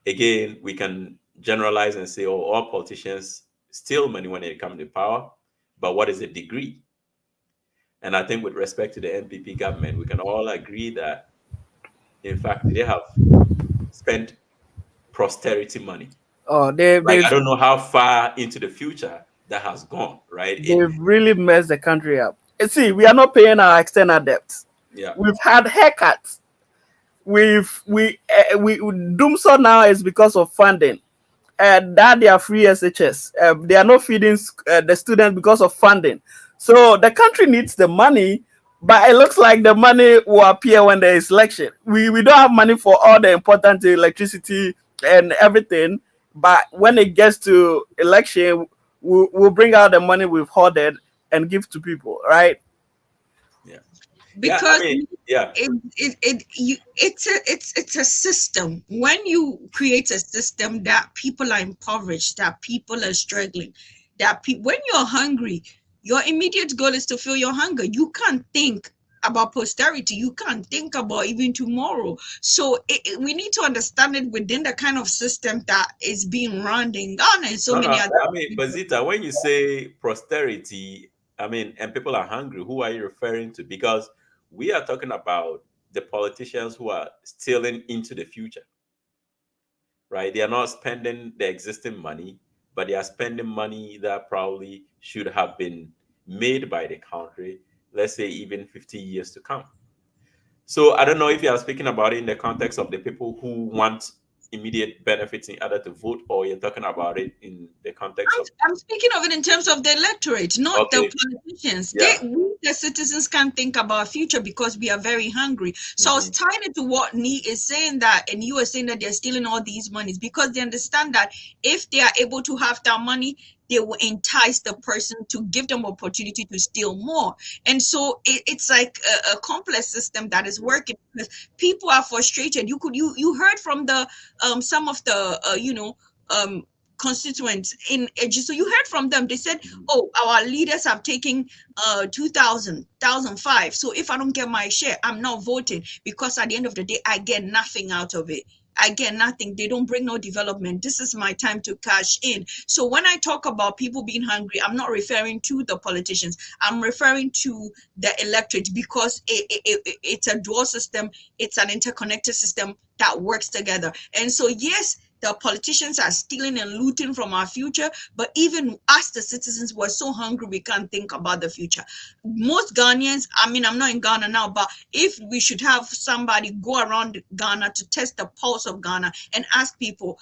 again we can generalize and say, oh, all politicians steal money when they come to power, but what is the degree? And I think with respect to the NPP government, we can all agree that in fact they have spent posterity money. Oh, Like I don't know how far into the future that has gone, right? they've really messed the country up. You see, we are not paying our external debts. Yeah, We've had haircuts. We Doomsor now is because of funding. That they are free SHS. They are not feeding the students because of funding. So the country needs the money, but it looks like the money will appear when there is election. We don't have money for all the important electricity and everything. But when it gets to election, we'll bring out the money we've hoarded and give to people, right? Yeah. Yeah. I because mean, yeah. it's a system. When you create a system that people are impoverished, that people are struggling, when you're hungry, your immediate goal is to fill your hunger. You can't think about posterity, you can't think about even tomorrow. So we need to understand it within the kind of system that is being run in Ghana and so No, many no. other I mean, but Zita, when you say prosperity, I mean, and people are hungry, who are you referring to? Because we are talking about the politicians who are stealing into the future, right? They are not spending the existing money, but they are spending money that probably should have been made by the country, let's say even 50 years to come. So I don't know if you are speaking about it in the context of the people who want immediate benefits in order to vote, or you're talking about it in the context of I'm speaking of it in terms of the electorate, not the okay, politicians. yeah. We, the citizens, can't think about future because we are very hungry. So I was Mhm. tying it to what Nee is saying, that, and you were saying that they're stealing all these monies because they understand that if they are able to have that money, they will entice the person to give them opportunity to steal more. And so it's like a complex system that is working because people are frustrated. You heard from the some of the constituents in Eji. So you heard from them. They said, oh, our leaders have taken 2,000, So if I don't get my share, I'm not voting because at the end of the day, I get nothing out of it. I get nothing. They don't bring no development. This is my time to cash in. So when I talk about people being hungry, I'm not referring to the politicians. I'm referring to the electorate because it's a dual system. It's an interconnected system that works together. And so, yes, the politicians are stealing and looting from our future, but even us, the citizens, we're so hungry we can't think about the future. Most Ghanaians, I mean, I'm not in Ghana now, but if we should have somebody go around Ghana to test the pulse of Ghana and ask people,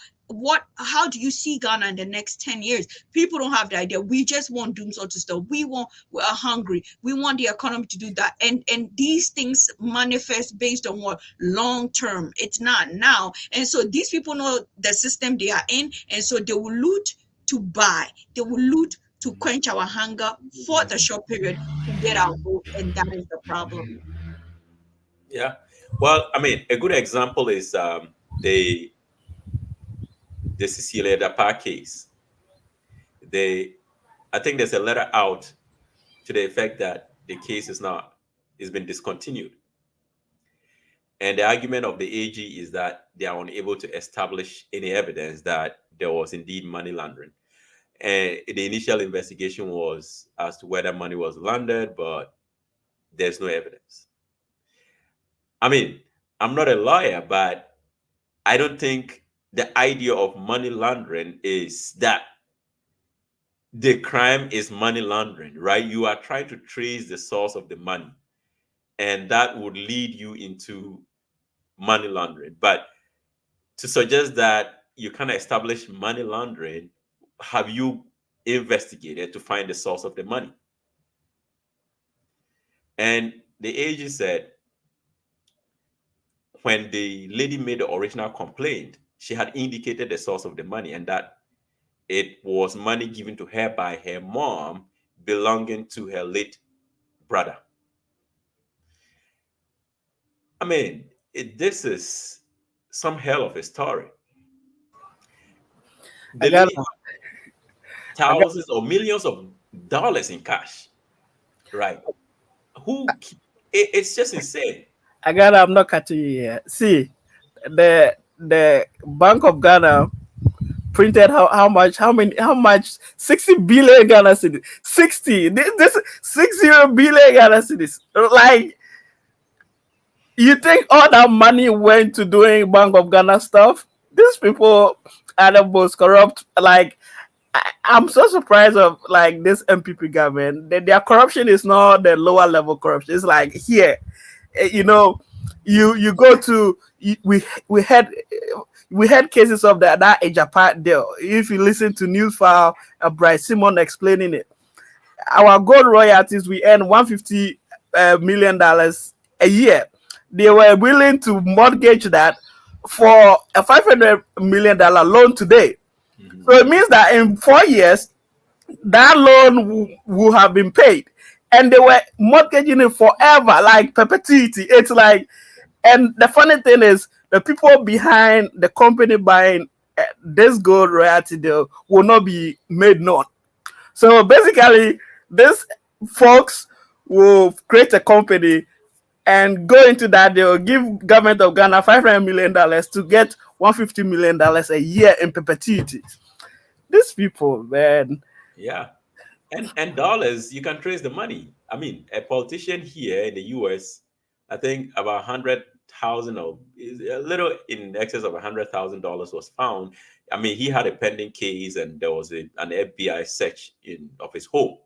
how do you see Ghana in the next 10 years? People don't have the idea. We just want doomsday to stop. We are hungry. We want the economy to do that. And these things manifest based on what? Long term. It's not now. And so these people know the system they are in, and so they will loot to buy. They will loot to quench our hunger for the short period to get our vote, and that is the problem. Yeah. Well, I mean, a good example is the Cecilia Dapa case. They, I think there's a letter out to the effect that the case is been discontinued. And the argument of the AG is that they are unable to establish any evidence that there was indeed money laundering. And the initial investigation was as to whether money was laundered, but there's no evidence. I mean, I'm not a lawyer, but I don't think the idea of money laundering is that the crime is money laundering, right? You are trying to trace the source of the money, and that would lead you into money laundering. But to suggest that you can establish money laundering, have you investigated to find the source of the money? And the AG said when the lady made the original complaint, she had indicated the source of the money and that it was money given to her by her mom belonging to her late brother. I mean, this is some hell of a story. I The got, lady I got, thousands or millions of dollars in cash, right? Who? It's just insane. I'm not cutting you here. See, the Bank of Ghana printed how much 60 billion Ghana cedis. 60 this 60 billion Ghana cedis. Like, you think all that money went to doing Bank of Ghana stuff? These people are the most corrupt. Like, I'm so surprised of like this MPP government. Their corruption is not the lower level corruption. It's like here, you know, you go to we had cases of that Ejapa deal. If you listen to News File, Bryce Simon explaining it, our gold royalties we earn $150 million a year. They were willing to mortgage that for a $500 million loan today. Mhm. So it means that in 4 years, that loan will have been paid. And they were mortgaging it forever, like perpetuity. It's like, and the funny thing is, the people behind the company buying this gold royalty deal will not be made known. So basically, these folks will create a company and go into that. They'll give government of Ghana $500 million to get $150 million a year in perpetuity. These people, man. Yeah. And dollars, you can trace the money. I mean, a politician here in the US, I think about 100,000 or a little in excess of $100,000 was found. I mean, he had a pending case, and there was an FBI search of his home,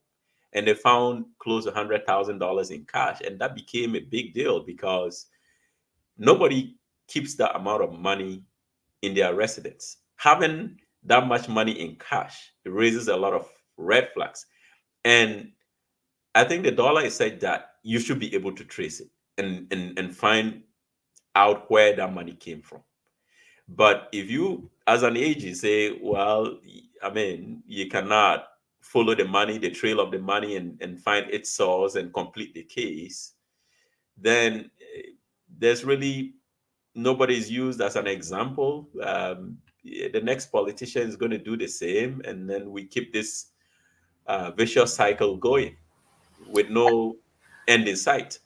and they found close to $100,000 in cash, and that became a big deal because nobody keeps that amount of money in their residence. Having that much money in cash raises a lot of red flags. And I think the dollar is such that you should be able to trace it and find out where that money came from. But if you, as an agent, say, well, I mean, you cannot follow the money, the trail of the money, and find its source and complete the case, then there's really nobody is used as an example. The next politician is going to do the same, and then we keep this vicious cycle going with no end in sight.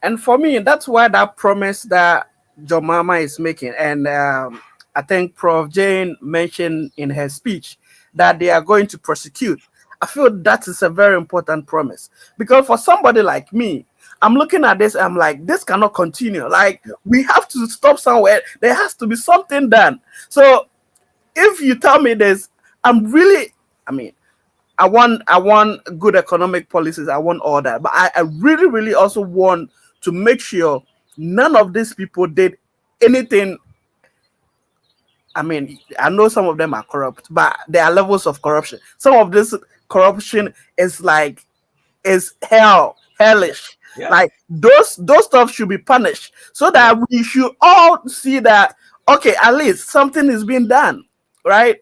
And for me, that's why that promise that John Mama is making, and I think Prof. Jane mentioned in her speech that they are going to prosecute. I feel that is a very important promise, because for somebody like me, I'm looking at this, I'm like, this cannot continue. Like, we have to stop somewhere. There has to be something done. So if you tell me this, I'm really, I mean, I want good economic policies. I want all that, but I really really also want to make sure none of these people did anything. I mean, I know some of them are corrupt, but there are levels of corruption. Some of this corruption is like, is hellish. Yeah, Like those stuff should be punished, so yeah, that we should all see that, okay, at least something is being done, right?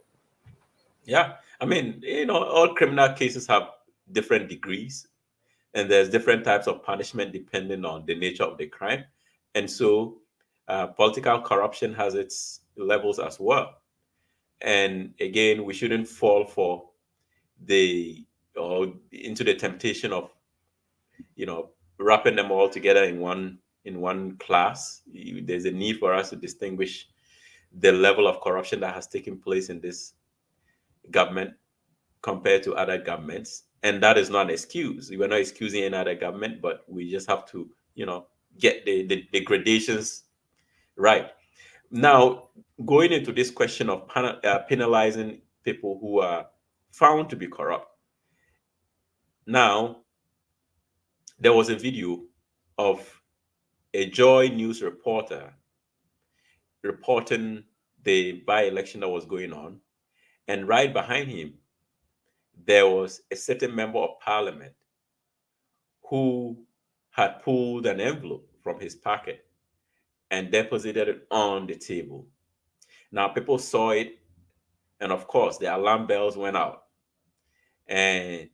yeah. I mean, all criminal cases have different degrees, and there's different types of punishment depending on the nature of the crime. And so, political corruption has its levels as well. And again, we shouldn't fall for the or into the temptation of you know wrapping them all together in one class. There's a need for us to distinguish the level of corruption that has taken place in this government compared to other governments, and that is not an excuse. We're not excusing any other government, but we just have to get the gradations right. Now, going into this question of penalizing people who are found to be corrupt. Now, there was a video of a Joy News reporter reporting the by-election that was going on, and right behind him, there was a certain member of parliament who had pulled an envelope from his pocket and deposited it on the table. Now, people saw it, and of course, the alarm bells went out. And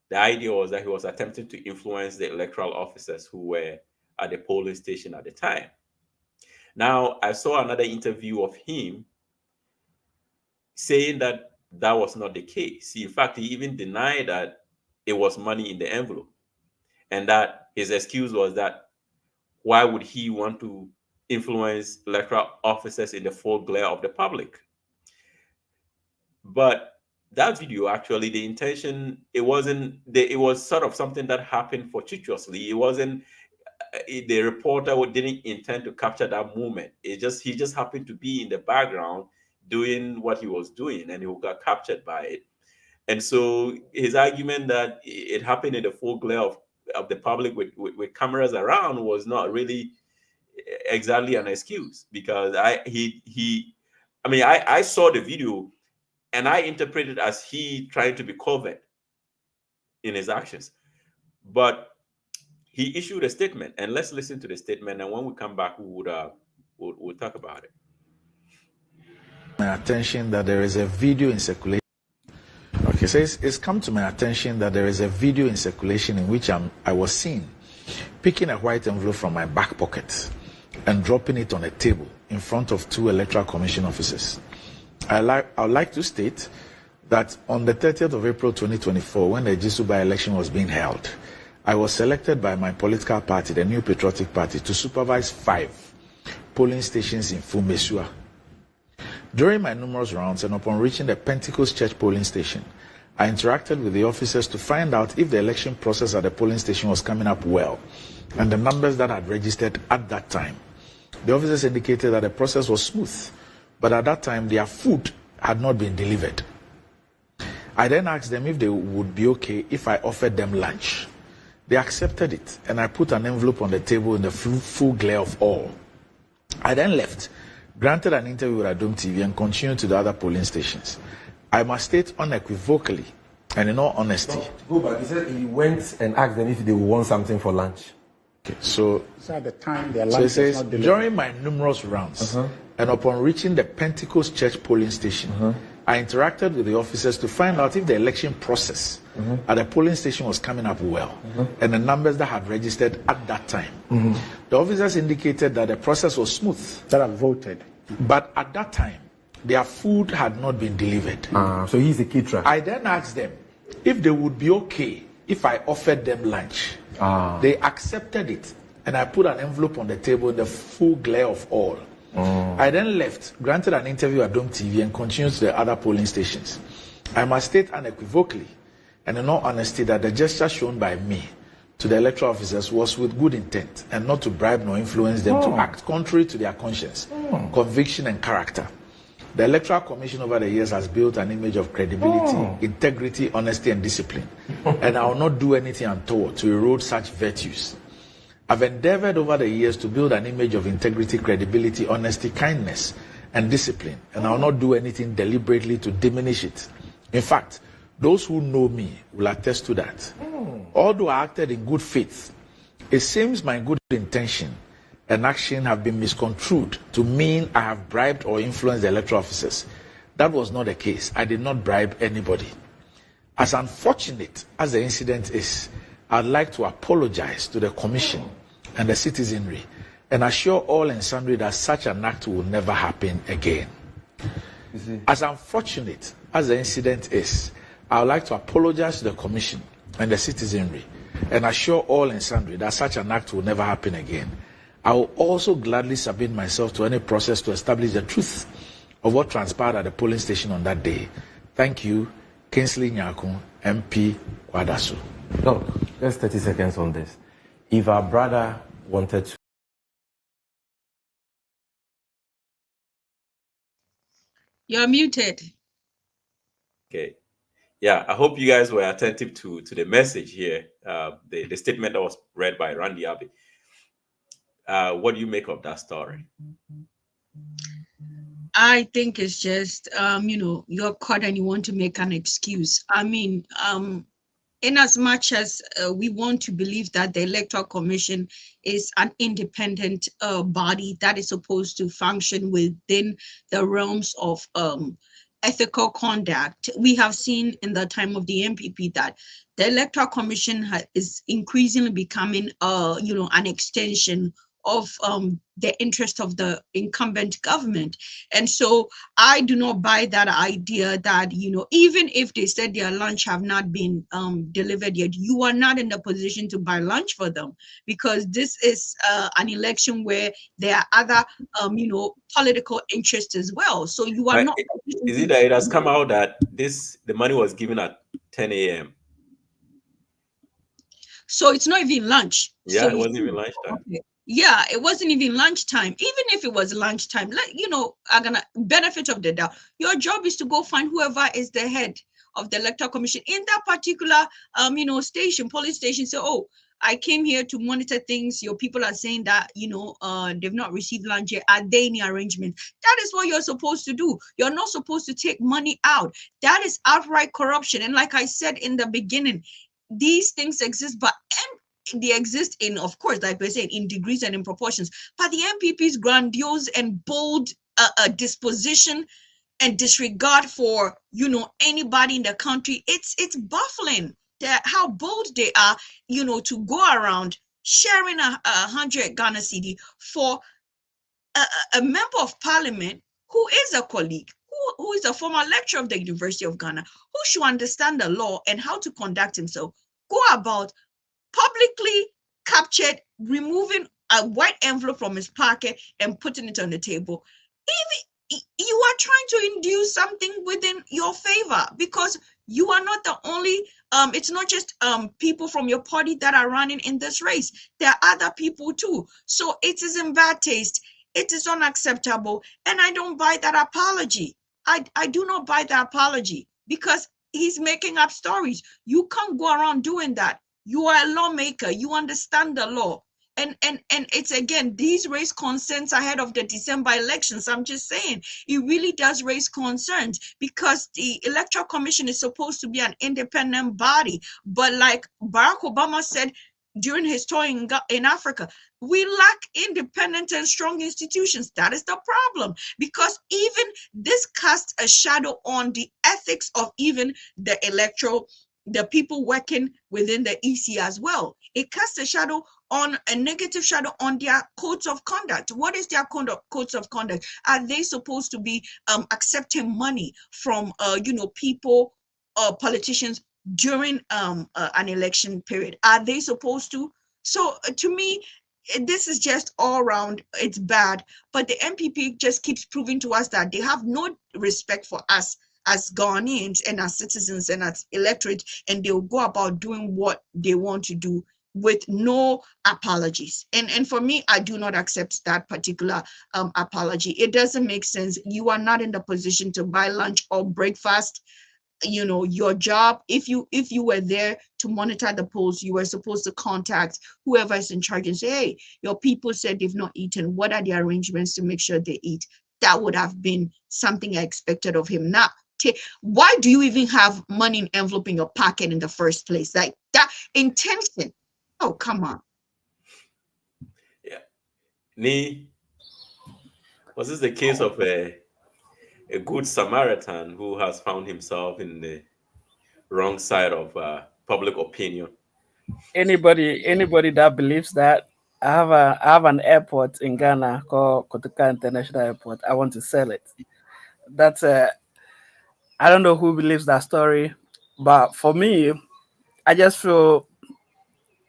the idea was that he was attempting to influence the electoral officers who were at the polling station at the time. Now, I saw another interview of him saying that that was not the case. In fact, he even denied that it was money in the envelope, and that his excuse was that why would he want to influence electoral officers in the full glare of the public? But that video, actually, the intention, it was sort of something that happened fortuitously. It wasn't the reporter didn't intend to capture that moment. He just happened to be in the background doing what he was doing, and he got captured by it. And so his argument that it happened in the full glare of the public with cameras around was not really exactly an excuse, because I saw the video, and I interpreted as he trying to be covert in his actions. But he issued a statement, and let's listen to the statement. And when we come back, we'll talk about it. My attention that there is a video in circulation. Okay, so it's come to my attention that there is a video in circulation in which I was seen picking a white envelope from my back pocket and dropping it on a table in front of 2 Electoral Commission officers. I would like to state that on the 30th of April 2024, when the Jisu by-election was being held, I was selected by my political party, the New Patriotic Party, to supervise 5 polling stations in Fumesua. During my numerous rounds and upon reaching the Pentecost Church polling station, I interacted with the officers to find out if the election process at the polling station was coming up well and the numbers that had registered at that time. The officers indicated that the process was smooth, but at that time their food had not been delivered. I then asked them if they would be okay if I offered them lunch. They accepted it, and I put an envelope on the table in the full glare of all. I then left, granted an interview with Adom TV, and continued to the other polling stations. I must state unequivocally and in all honesty. Go back. He said he went and asked them if they would want something for lunch. Okay, so at the time their it lunch was says, not delivered. during my numerous rounds and upon reaching the Pentecost Church polling station, I interacted with the officers to find out if the election process at the polling station was coming up well and the numbers that had registered at that time. The officers indicated that the process was smooth. That have voted. But at that time, their food had not been delivered. So he's a caterer. I then asked them if they would be okay if I offered them lunch. They accepted it, and I put an envelope on the table in the full glare of all. I then left, granted an interview at Dome TV, and continued to the other polling stations. I must state unequivocally and in all honesty that the gesture shown by me to the electoral officers was with good intent and not to bribe nor influence them to act contrary to their conscience, conviction, and character. The Electoral Commission over the years has built an image of credibility, integrity, honesty, and discipline, and I will not do anything untoward to erode such virtues. I've endeavored over the years to build an image of integrity, credibility, honesty, kindness, and discipline, and I will not do anything deliberately to diminish it. In fact, those who know me will attest to that. Although I acted in good faith, it seems my good intention and action have been misconstrued to mean I have bribed or influenced the electoral officers. That was not the case. I did not bribe anybody. As unfortunate as the incident is, I'd like to apologize to the Commission and the citizenry and assure all and sundry that such an act will never happen again. As unfortunate as the incident is, I would like to apologize to the Commission and the citizenry and assure all and sundry that such an act will never happen again. I will also gladly submit myself to any process to establish the truth of what transpired at the polling station on that day. Thank you, Kingsley Nyakun, MP, Kwadaso. Look, just 30 seconds on this. If our brother wanted to... You're muted. Okay. Yeah, I hope you guys were attentive to the message here, the statement that was read by Randy Abbey. What do you make of that story? I think it's just, you're caught and you want to make an excuse. I mean, in as much as we want to believe that the Electoral Commission is an independent body that is supposed to function within the realms of ethical conduct, we have seen in the time of the MPP that the Electoral Commission is increasingly becoming, an extension of the interest of the incumbent government. And so I do not buy that idea that, even if they said their lunch have not been delivered yet, you are not in the position to buy lunch for them, because this is an election where there are other, political interests as well. So you are not. Is it that it has come out that the money was given at 10 a.m.? So it's not even lunch. Yeah, so it wasn't even lunchtime. Okay. Yeah, it wasn't even lunchtime. Even if it was lunchtime, I'm gonna benefit of the doubt. Your job is to go find whoever is the head of the Electoral Commission in that particular, police station. So, I came here to monitor things. Your people are saying that, they've not received lunch yet. Are they in arrangement? That is what you're supposed to do. You're not supposed to take money out. That is outright corruption. And like I said in the beginning, these things exist, but they exist in, of course, like we're saying, in degrees and in proportions. But the MPP's grandiose and bold disposition and disregard for anybody in the country. It's baffling that how bold they are, to go around sharing 100 Ghana cedi for a member of parliament who is a colleague, who is a former lecturer of the University of Ghana, who should understand the law and how to conduct himself, go about publicly captured, removing a white envelope from his pocket and putting it on the table. Even you are trying to induce something within your favor, because you are not the only it's not just people from your party that are running in this race. There are other people too. So it is in bad taste. It is unacceptable, and I don't buy that apology. I do not buy the apology, because he's making up stories. You can't go around doing that. You are a lawmaker. You understand the law. And it's, again, these raise concerns ahead of the December elections. I'm just saying, it really does raise concerns, because the Electoral Commission is supposed to be an independent body. But like Barack Obama said during his tour in Africa, we lack independent and strong institutions. That is the problem, because even this casts a shadow on the ethics of even the people working within the EC as well. It casts a negative shadow on their codes of conduct. What is their codes of conduct? Are they supposed to be accepting money from people, politicians, during an election period? Are they supposed to? So to me, this is just all around, it's bad. But the MPP just keeps proving to us that they have no respect for us as Ghanaians and as citizens and as electorate, and they'll go about doing what they want to do with no apologies. And for me, I do not accept that particular apology. It doesn't make sense. You are not in the position to buy lunch or breakfast. Your job, if you were there to monitor the polls, you were supposed to contact whoever is in charge and say, hey, your people said they've not eaten. What are the arrangements to make sure they eat? That would have been something I expected of him. Now, why do you even have money in envelope in your pocket in the first place? Like that intention. Oh, come on. Yeah. Was this the case of a good Samaritan who has found himself in the wrong side of public opinion? Anybody that believes that, I have an airport in Ghana called Kotoka International Airport. I want to sell it. That's I don't know who believes that story, but for me, I just feel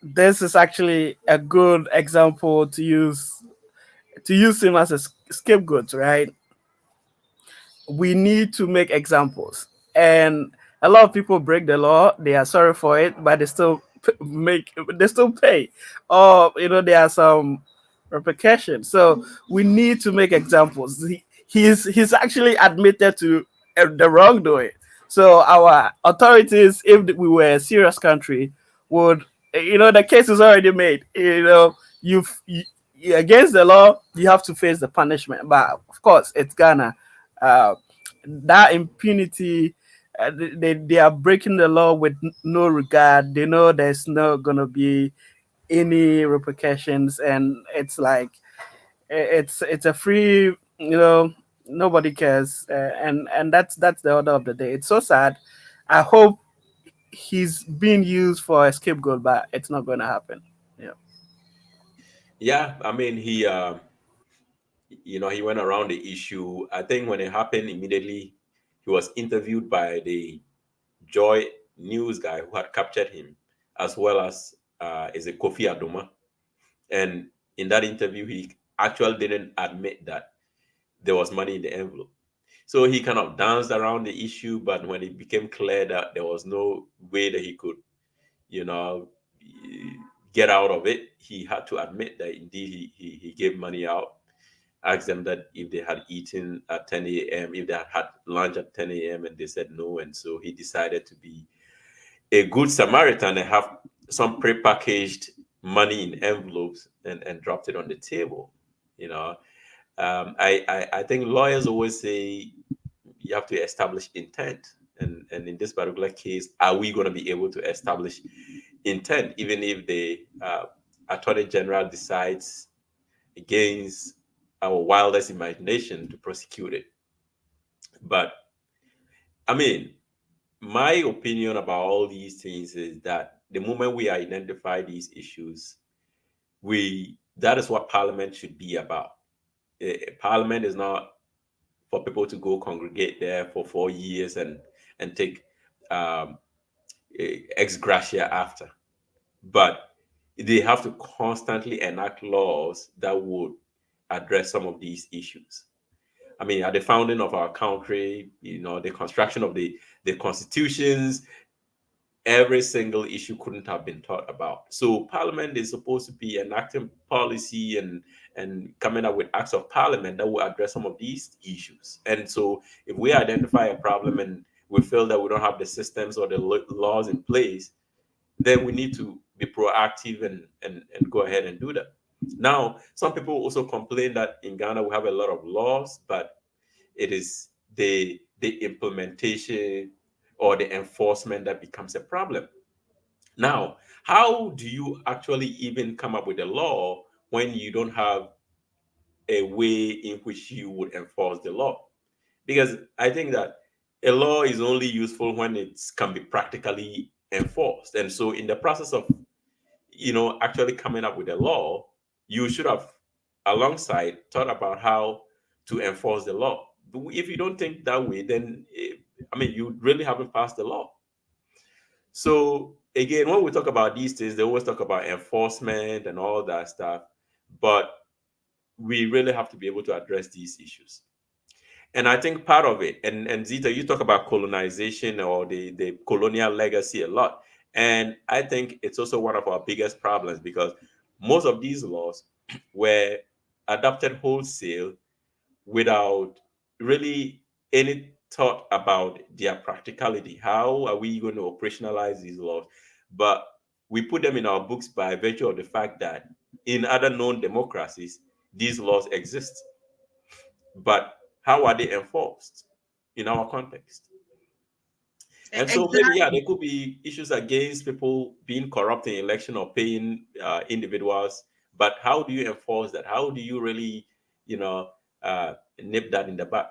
this is actually a good example to use him as a scapegoat, right? We need to make examples, and a lot of people break the law. They are sorry for it, but they still pay, or there are some repercussions. So we need to make examples. He's actually admitted to the wrongdoing. So our authorities, if we were a serious country, would, the case is already made. You against the law, you have to face the punishment. But of course, it's Ghana. uh, that impunity, they are breaking the law with no regard. They know there's not gonna be any repercussions, and it's like it's a free, nobody cares, and that's the order of the day. It's so sad. I hope he's being used for a scapegoat, but it's not going to happen. Yeah. Yeah, I mean, he went around the issue. I think when it happened, immediately he was interviewed by the Joy News guy who had captured him, as well as is a Kofi Adoma. And in that interview, he actually didn't admit that there was money in the envelope. So he kind of danced around the issue, but when it became clear that there was no way that he could, you know, get out of it, he had to admit that indeed he gave money out. Asked them that if they had eaten at 10 a.m., if they had had lunch at 10 a.m., and they said no. And so he decided to be a good Samaritan and have some prepackaged money in envelopes and dropped it on the table. You know, I think lawyers always say you have to establish intent. And in this particular case, are we going to be able to establish intent, even if the Attorney General decides against our wildest imagination to prosecute it? But I mean, my opinion about all these things is that the moment we identify these issues, we that is what Parliament should be about. Parliament is not for people to go congregate there for 4 years and take um, ex gratia after, but they have to constantly enact laws that would address some of these issues. I mean, at the founding of our country, the construction of the constitutions, every single issue couldn't have been thought about. So Parliament is supposed to be enacting policy and coming up with acts of Parliament that will address some of these issues. And so if we identify a problem and we feel that we don't have the systems or the laws in place, then we need to be proactive and go ahead and do that. Now, some people also complain that in Ghana we have a lot of laws, but it is the implementation or the enforcement that becomes a problem. Now, how do you actually even come up with a law when you don't have a way in which you would enforce the law? Because I think that a law is only useful when it can be practically enforced. And so in the process of actually coming up with a law, you should have alongside thought about how to enforce the law. If you don't think that way, then I mean, you really haven't passed the law. So again, when we talk about these things, they always talk about enforcement and all that stuff, but we really have to be able to address these issues. And I think part of it, and Zita, you talk about colonization or the colonial legacy a lot. And I think it's also one of our biggest problems because most of these laws were adopted wholesale without really any thought about their practicality. How are we going to operationalize these laws? But we put them in our books by virtue of the fact that in other known democracies, these laws exist. But how are they enforced in our context? And so maybe, yeah, Exactly. there could be issues against people being corrupt in election or paying individuals. But how do you enforce that? How do you really, you know, nip that in the bud?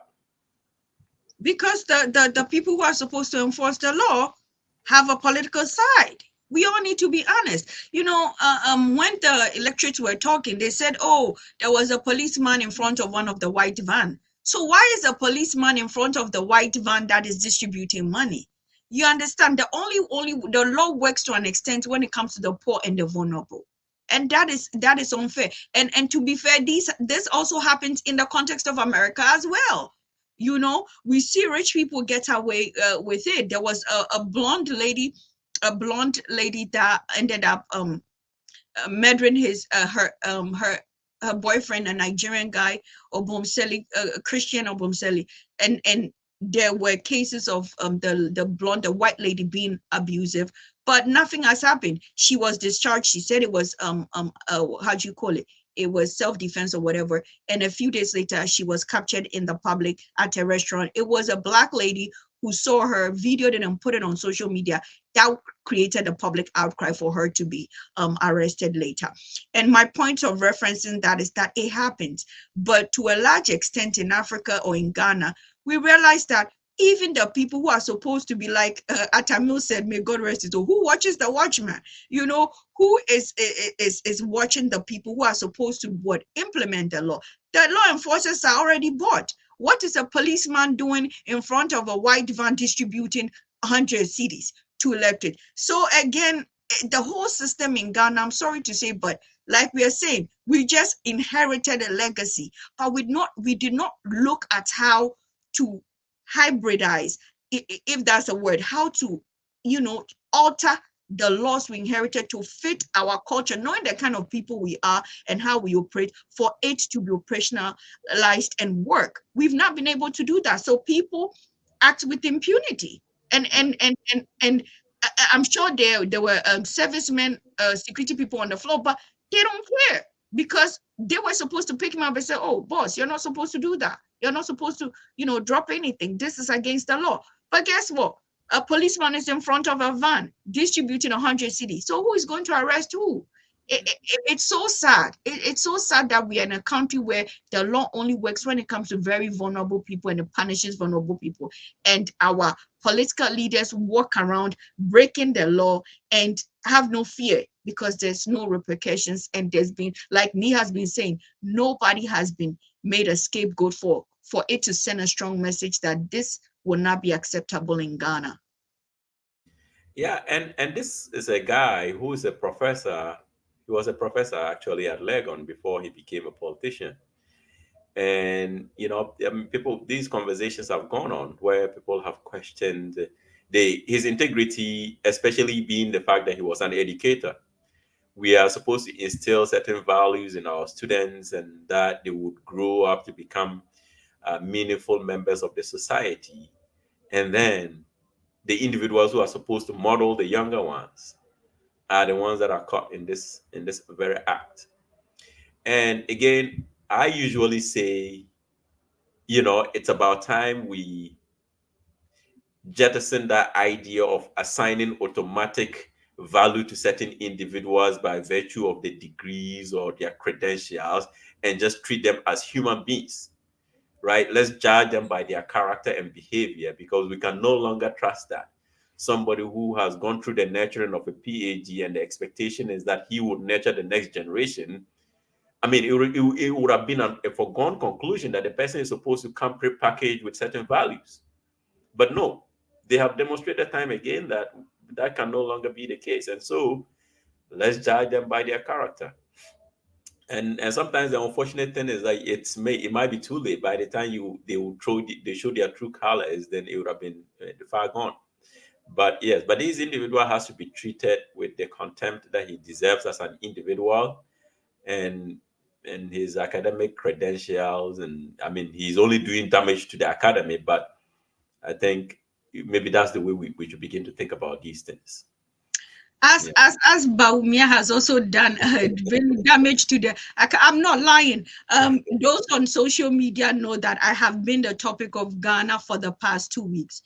Because the people who are supposed to enforce the law have a political side. We all need to be honest. When the electorates were talking, they said, "Oh, there was a policeman in front of one of the white van." So why is a policeman in front of the white van that is distributing money? You understand? The only the law works to an extent when it comes to the poor and the vulnerable, and that is unfair. And to be fair, this also happens in the context of America as well. We see rich people get away with it. There was a blonde lady that ended up murdering her boyfriend, a Nigerian guy, Obumseli, Christian Obumseli, and there were cases of the white lady being abusive, but nothing has happened. She was discharged. She said it was how do you call it? It was self-defense or whatever. And a few days later, she was captured in the public at a restaurant. It was a black lady who saw her, videoed it, and put it on social media. That created a public outcry for her to be arrested later. And my point of referencing that is that it happens. But to a large extent in Africa or in Ghana, we realize that even the people who are supposed to be like Atamil said, may God rest his soul, who watches the watchman? Who is watching the people who are supposed to implement the law? The law enforcers are already bought. What is a policeman doing in front of a white van distributing 100 cedis to elected? So again, the whole system in Ghana, I'm sorry to say, but like we are saying, we just inherited a legacy, but we did not look at how to hybridize, if that's a word, how to, alter the laws we inherited to fit our culture, knowing the kind of people we are and how we operate, for it to be operationalized and work. We've not been able to do that. So people act with impunity. And I'm sure there were servicemen, security people on the floor, but they don't care because they were supposed to pick him up and say, "Oh, boss, you're not supposed to do that. You're not supposed to, drop anything. This is against the law." But guess what? A policeman is in front of a van distributing 100 cedis. So who is going to arrest who? It's so sad. It's so sad that we are in a country where the law only works when it comes to very vulnerable people and it punishes vulnerable people. And our political leaders walk around breaking the law and have no fear because there's no repercussions. And there's been, like me has been saying, nobody has been made a scapegoat for it to send a strong message that this will not be acceptable in Ghana. Yeah, and this is a guy who is a professor. He was a professor actually at Legon before he became a politician. And I mean, people, these conversations have gone on where people have questioned his integrity, especially being the fact that he was an educator. We are supposed to instill certain values in our students, and that they would grow up to become meaningful members of the society. And then the individuals who are supposed to model the younger ones are the ones that are caught in this very act. And again, I usually say, it's about time we jettison that idea of assigning automatic value to certain individuals by virtue of the degrees or their credentials, and just treat them as human beings, right? Let's judge them by their character and behavior, because we can no longer trust that. Somebody who has gone through the nurturing of a PhD and the expectation is that he would nurture the next generation. I mean, it would have been a foregone conclusion that the person is supposed to come prepackaged with certain values. But no, they have demonstrated time again that that can no longer be the case. And so let's judge them by their character. And sometimes the unfortunate thing is that it might be too late. By the time they show their true colors, then it would have been far gone. But yes, but this individual has to be treated with the contempt that he deserves as an individual, and his academic credentials. And I mean, he's only doing damage to the academy, but I think maybe that's the way we should begin to think about these things. As Yeah. as Baumia has also done been damage to the. I'm not lying. Those on social media know that I have been the topic of Ghana for the past 2 weeks.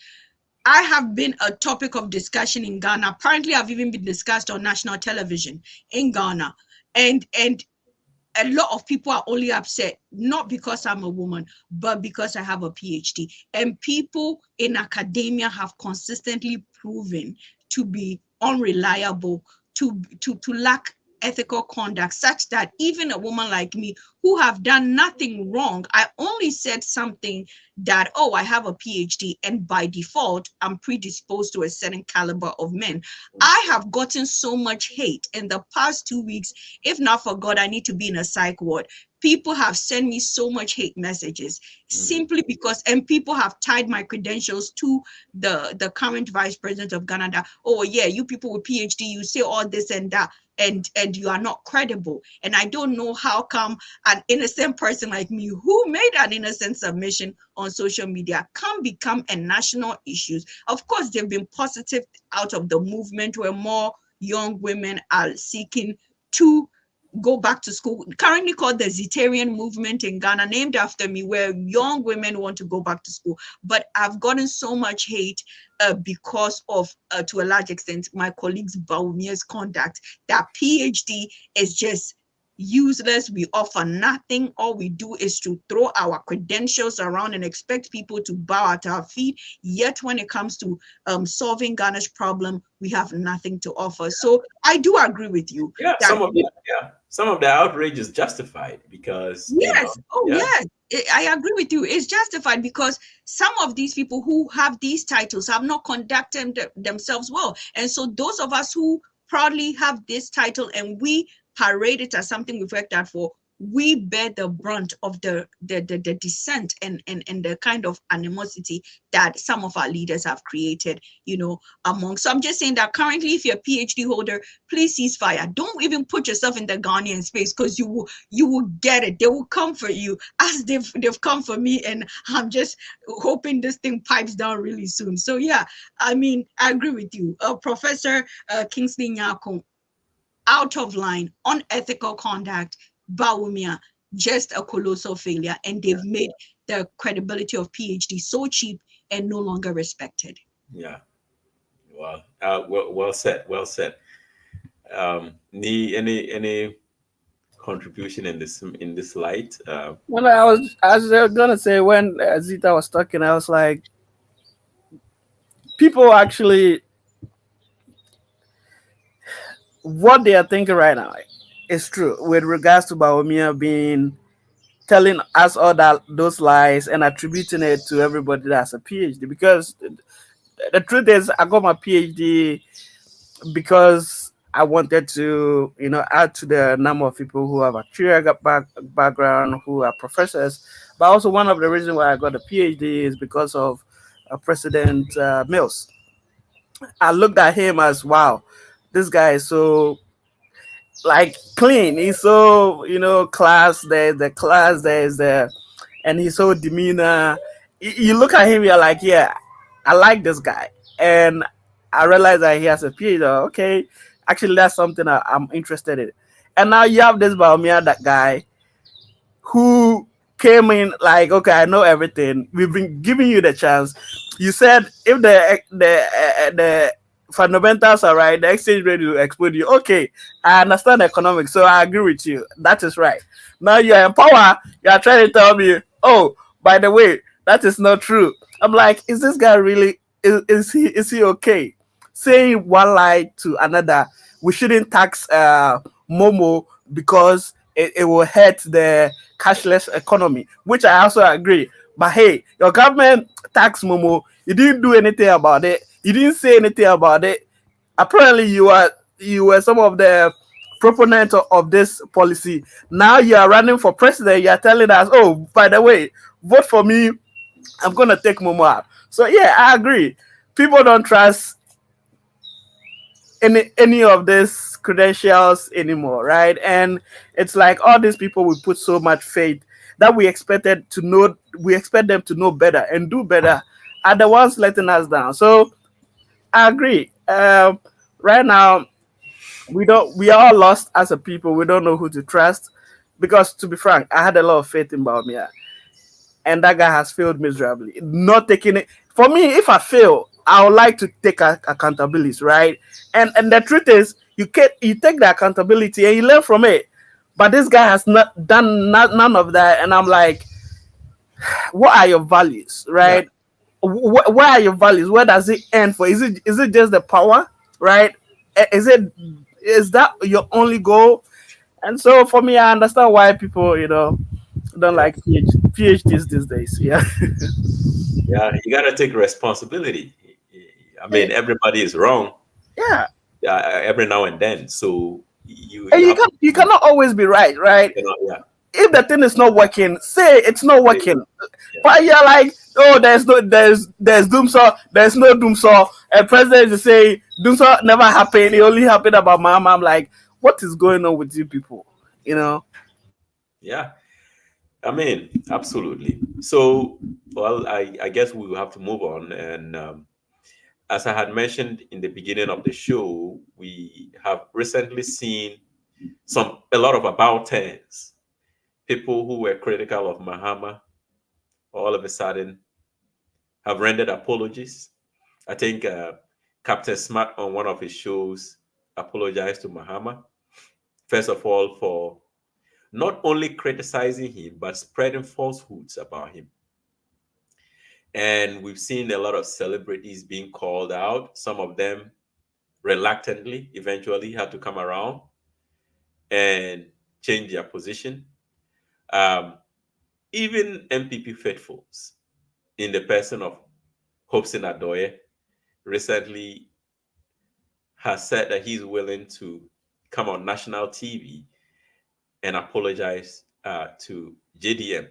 I have been a topic of discussion in Ghana. Apparently, I've even been discussed on national television in Ghana, and a lot of people are only upset not because I'm a woman, but because I have a PhD. And people in academia have consistently proven to be unreliable, to lack ethical conduct, such that even a woman like me who have done nothing wrong, I only said something that, oh, I have a PhD, and by default, I'm predisposed to a certain caliber of men. I have gotten so much hate in the past 2 weeks. If not for God, I need to be in a psych ward. People have sent me so much hate messages simply because, and people have tied my credentials to the current vice president of Ghana. That, oh yeah, you people with PhD, you say all this and that, and you are not credible. And I don't know how come an innocent person like me who made an innocent submission on social media can become a national issue. Of course, they've been positive out of the movement where more young women are seeking to go back to school, currently called the Zitarian movement in Ghana, named after me, where young women want to go back to school. But I've gotten so much hate because of, to a large extent, my colleagues Baumia's conduct. That PhD is just useless. We offer nothing. All we do is to throw our credentials around and expect people to bow at our feet. Yet when it comes to solving Ghana's problem, we have nothing to offer. So I do agree with you. Yeah, That some of the outrage is justified because yes, oh yeah. yes, I agree with you. It's justified because some of these people who have these titles have not conducted themselves well. And so those of us who proudly have this title and we parade it as something we've worked hard for, we bear the brunt of the dissent and the kind of animosity that some of our leaders have created, among. So I'm just saying that currently, if you're a PhD holder, please cease fire. Don't even put yourself in the Ghanaian space, because you will get it. They will come for you as they've come for me, and I'm just hoping this thing pipes down really soon. So yeah, I mean, I agree with you, Professor Kingsley Nyako. Out of line, unethical conduct, Bawumia, just a colossal failure. And they've made the credibility of PhD so cheap and no longer respected. Yeah. Well, well said. Well said. Any contribution in this light? Well, I was gonna say when Zita was talking, I was like, people actually what they are thinking right now is true with regards to Baumia being telling us all that those lies and attributing it to everybody that's a PhD. Because the truth is, I got my PhD because I wanted to, add to the number of people who have a career background, who are professors. But also one of the reasons why I got a PhD is because of President Mills. I looked at him as, wow, this guy is so like clean. He's so class. There's the class. There's the and he's so demeanor. You look at him, you're like, yeah, I like this guy. And I realize that he has a PhD. Okay, actually, that's something I'm interested in. And now you have this Baumia, that guy who came in like, okay, I know everything. We've been giving you the chance. You said if the fundamentals are right, the exchange rate will explode you. Okay, I understand economics, so I agree with you. That is right. Now you're in power. You are trying to tell me, oh, by the way, that is not true. I'm like, is this guy really? Is he okay? Saying one lie to another. We shouldn't tax Momo because it will hurt the cashless economy, which I also agree. But hey, your government tax Momo. You didn't do anything about it. You didn't say anything about it. Apparently, you were some of the proponents of this policy. Now you are running for president. You are telling us, oh, by the way, vote for me. I'm gonna take Momo out. So yeah, I agree. People don't trust any of these credentials anymore, right? And it's like all these people we put so much faith that we expect them to know better and do better are the ones letting us down. So I agree. Right now we are all lost as a people. We don't know who to trust because, to be frank, I had a lot of faith in Baumia, and that guy has failed miserably. Not taking it for me. If I fail, I would like to take accountability, right? And the truth is, you take the accountability and you learn from it. But this guy has not done none of that, and I'm like, what are your values, right? Where are your values? Where does it end for? Is it just the power, right? Is that your only goal? And so for me, I understand why people, don't like PhDs these days. Yeah. Yeah, you gotta take responsibility. I mean, everybody is wrong. Yeah. Every now and then. So you cannot always be right, right? Yeah. If the thing is not working, say it's not working. Yeah. But you're like, oh, there's doomsaw, there's no doomsaw, and president is saying doomsaw never happened. It only happened about Mama. I'm like, what is going on with you people? Yeah. I mean, absolutely. So, well, I guess we will have to move on. And as I had mentioned in the beginning of the show, we have recently seen a lot of about turns. People who were critical of Mahama all of a sudden have rendered apologies. I think Captain Smart on one of his shows apologized to Mahama, first of all, for not only criticizing him, but spreading falsehoods about him. And we've seen a lot of celebrities being called out. Some of them reluctantly eventually had to come around and change their position. Even MPP faithfuls, in the person of Hobson Adoye, recently has said that he's willing to come on national TV and apologize to JDM.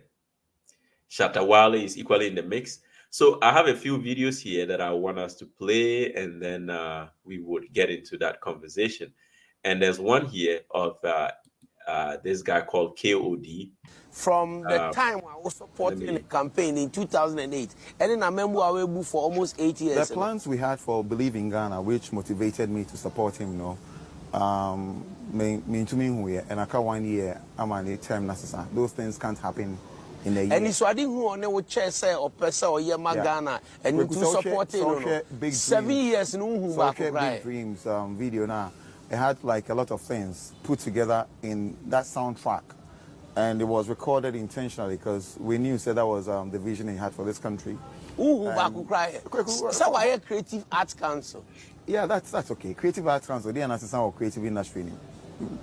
Shatawale is equally in the mix. So I have a few videos here that I want us to play, and then we would get into that conversation. And there's one here of this guy called KOD. From the time I was supporting the campaign in 2008, and then I remember I was for almost 8 years. The plans we had for Believe in Ghana, which motivated me to support him, me to me and I can't 1 year, I'm on a term necessary. Those things can't happen in a year. And so I didn't want to chair say or person or Yama Ghana and you to support him. 7 years no big dreams video now. it had like a lot of things put together in that soundtrack, and it was recorded intentionally because we knew that was the vision he had for this country. So why a Creative Arts Council? Yeah, that's okay. Creative Arts Council, they understand our creative industry.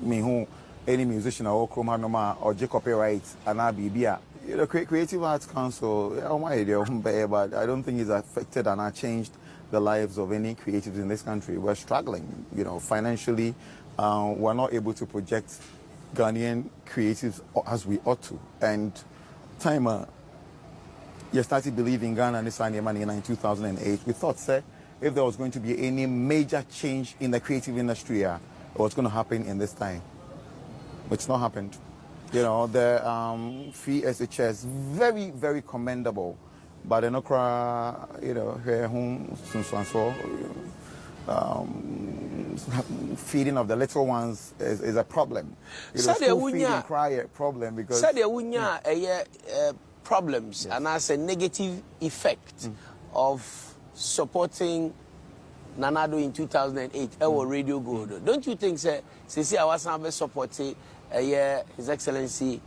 Me who any musician or chroma noma or J copyright and ABBA. You know, Creative Arts Council, but I don't think it's affected and changed the lives of any creatives in this country. We're struggling, you know, financially. We're not able to project Ghanaian creatives as we ought to. And time, you started believing Ghana and this money in 2008. We thought, sir, if there was going to be any major change in the creative industry, it was going to happen in this time. It's not happened. You know, the free SHS, very, very commendable. But the Nokra, you know, here home, feeding of the little ones is a problem. You know, school feeding cry a problem because... problems, yes. And as a negative effect of supporting Nanado in 2008, Radio Gold. Don't you think, sir, since I was supporting His Excellency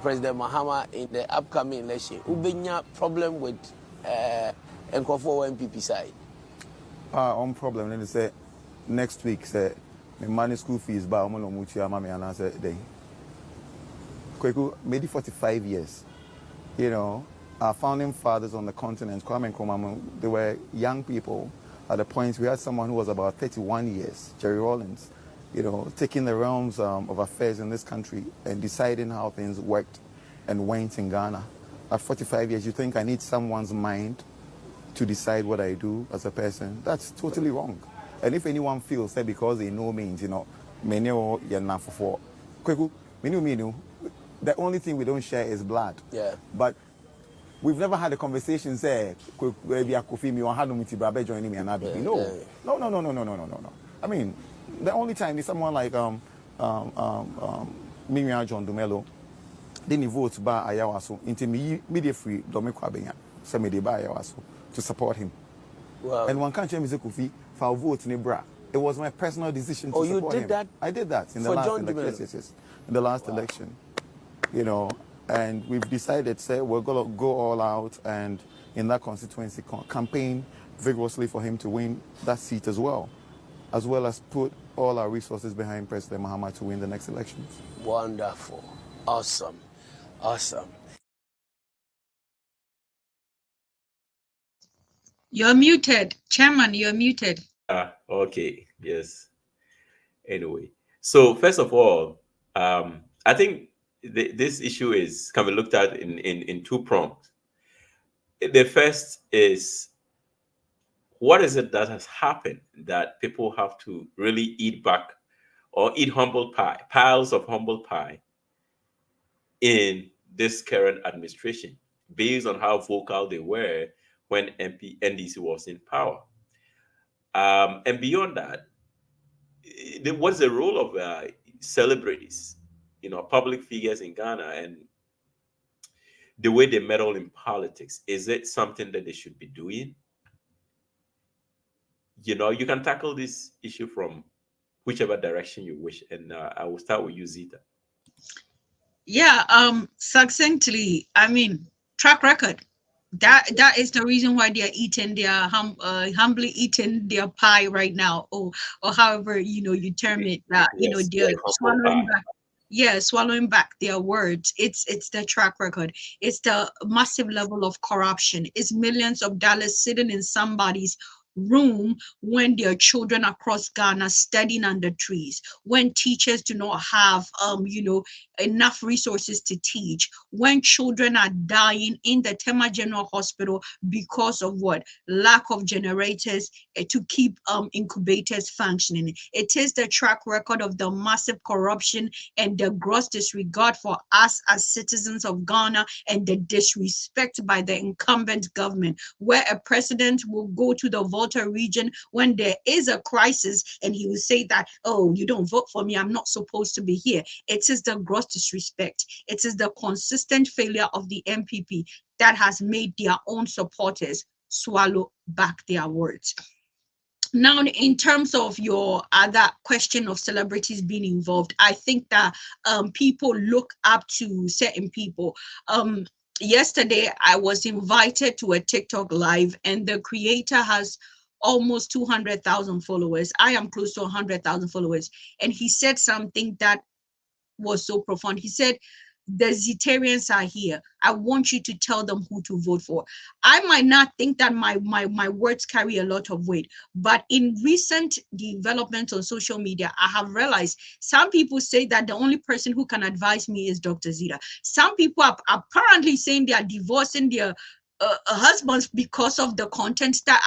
President Mahama in the upcoming election, Ubenya problem with Nkofo MPP side? On problem, then say next week, say my money school fees, but I'm going to mami and I said, day. Kweku, maybe 45 years. You know, our founding fathers on the continent, Kwame Nkrumah, they were young people. At the point we had someone who was about 31 years, Jerry Rawlings, you know, taking the realms of affairs in this country and deciding how things worked and went in Ghana. At 45 years, you think I need someone's mind to decide what I do as a person? That's totally wrong. And if anyone feels that because they know means, you know, many or you're not for Kweku, the only thing we don't share is blood. Yeah. But we've never had a conversation say, joining me and Abi. No. No. I mean, the only time is someone like Miriam John Dumelo, then he votes by Ayawaso into media free Domekwa Samedi by Ayawaso to support him. Wow. And one can't change Kofi for vote in Bra. It was my personal decision to support him. You did that? I did that in the last election. Yes. In the last election. You know, and we've decided, say, we're going to go all out and in that constituency campaign vigorously for him to win that seat as well as put all our resources behind President Mahama to win the next elections. Wonderful. Awesome. You're muted. Chairman, you're muted. Okay, yes. Anyway, so first of all, I think this issue can be looked at in two prongs. The first is, what is it that has happened that people have to really eat back or eat humble pie, piles of humble pie in this current administration, based on how vocal they were when NDC was in power? And beyond that, what's the role of celebrities, you know, public figures in Ghana, and the way they meddle in politics? Is it something that they should be doing? You know, you can tackle this issue from whichever direction you wish, and I will start with you, Zita. Yeah, succinctly, I mean, track record. That is the reason why they're eating their humbly eating their pie right now, or however you term it. That they're swallowing back. Yeah, swallowing back their words. It's the track record. It's the massive level of corruption. It's millions of dollars sitting in somebody's room when their children across Ghana studying under trees, when teachers do not have enough resources to teach, when children are dying in the Tema General Hospital because of what? Lack of generators to keep incubators functioning. It is the track record of the massive corruption and the gross disregard for us as citizens of Ghana, and the disrespect by the incumbent government, where a president will go to the Volta region when there is a crisis and he will say that, oh, you don't vote for me, I'm not supposed to be here. It is the gross disrespect. It is the consistent failure of the MPP that has made their own supporters swallow back their words. Now, in terms of your other question of celebrities being involved, I think that people look up to certain people. Yesterday, I was invited to a TikTok live, and the creator has almost 200,000 followers. I am close to 100,000 followers. And he said something that was so profound. He said, the Zetarians are here. I want you to tell them who to vote for. I might not think that my words carry a lot of weight, but in recent developments on social media, I have realized some people say that the only person who can advise me is Dr. Zita. Some people are apparently saying they are divorcing their husbands because of the content that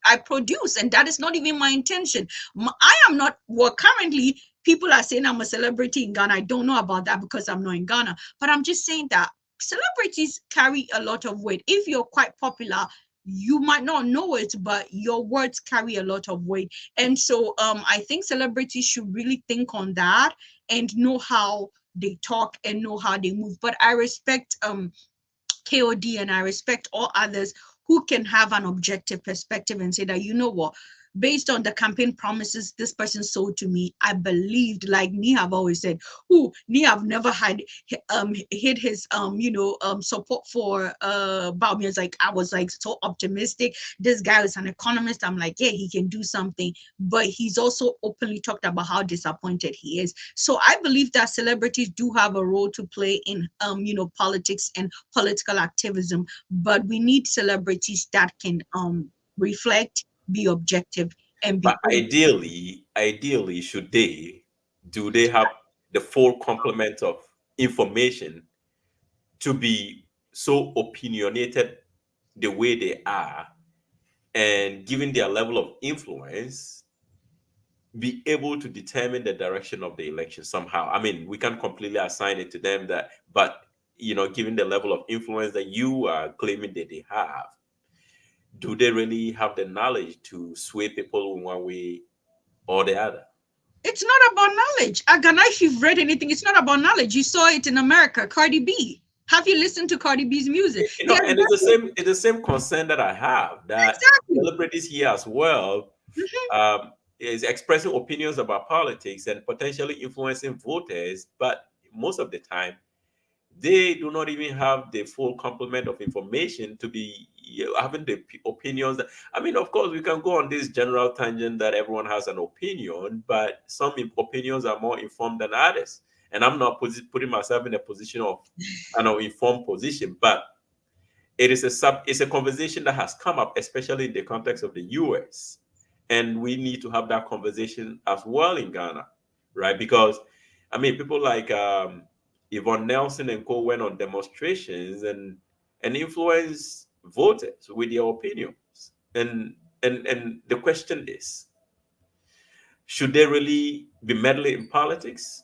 I produce, and that is not even my intention. I am not, well, currently people are saying I'm a celebrity in Ghana. I don't know about that because I'm not in Ghana, but I'm just saying that celebrities carry a lot of weight. If you're quite popular, you might not know it, but your words carry a lot of weight. And so I think celebrities should really think on that and know how they talk and know how they move. But I respect KOD, and I respect all others who can have an objective perspective and say that, you know what, based on the campaign promises this person sold to me, I believed, like me have always said, who me have never had hit his support for Baumia. It's like I was like so optimistic. This guy is an economist. I'm like, yeah, he can do something. But he's also openly talked about how disappointed he is. So I believe that celebrities do have a role to play in politics and political activism, but we need celebrities that can reflect, be objective, and be But ideally, should they, do they have the full complement of information to be so opinionated the way they are, and given their level of influence, be able to determine the direction of the election somehow? I mean, we can't completely assign it to them that, but given the level of influence that you are claiming that they have, do they really have the knowledge to sway people in one way or the other? It's not about knowledge. Agana, if you've read anything, it's not about knowledge. You saw it in America. Cardi B. Have you listened to Cardi B's music? And it's the same concern that I have, that Exactly. celebrities here as well Mhm. is expressing opinions about politics and potentially influencing voters, but most of the time they do not even have the full complement of information to be having the opinions that, I mean, of course we can go on this general tangent that everyone has an opinion, but some opinions are more informed than others, and I'm not putting myself in a position of an informed position, but it's a conversation that has come up, especially in the context of the US, and we need to have that conversation as well in Ghana, right? Because I mean, people like Yvonne Nelson and co went on demonstrations and influenced voters with their opinions, and the question is, should they really be meddling in politics?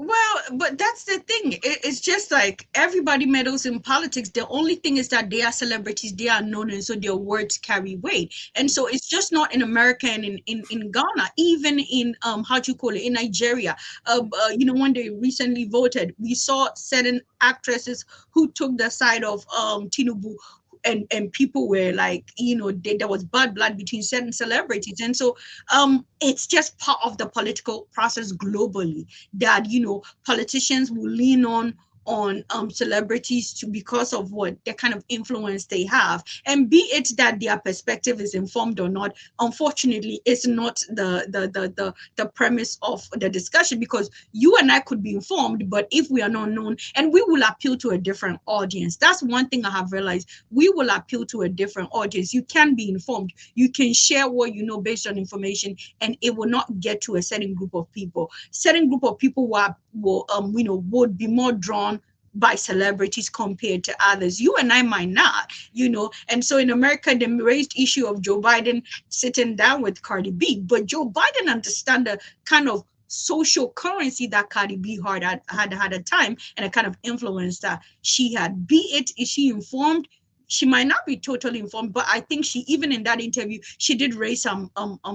Well, but that's the thing. It's just like everybody meddles in politics. The only thing is that they are celebrities, they are known, and so their words carry weight. And so it's just not in America and in Ghana, even in how do you call it, in Nigeria. When they recently voted, we saw certain actresses who took the side of Tinubu, and people were like, there was bad blood between certain celebrities. And so it's just part of the political process globally that politicians will lean on celebrities to, because of what the kind of influence they have, and be it that their perspective is informed or not. Unfortunately, it's not the premise of the discussion, because you and I could be informed, but if we are not known, and we will appeal to a different audience. That's one thing I have realized. We will appeal to a different audience. You can be informed, you can share what you know based on information, and it will not get to a certain group of people. Certain group of people would be more drawn by celebrities compared to others. You and I might not, And so in America, they raised issue of Joe Biden sitting down with Cardi B, but Joe Biden understand the kind of social currency that Cardi B had a time, and a kind of influence that she had. Be it, is she informed? She might not be totally informed, but I think she, even in that interview, she did raise some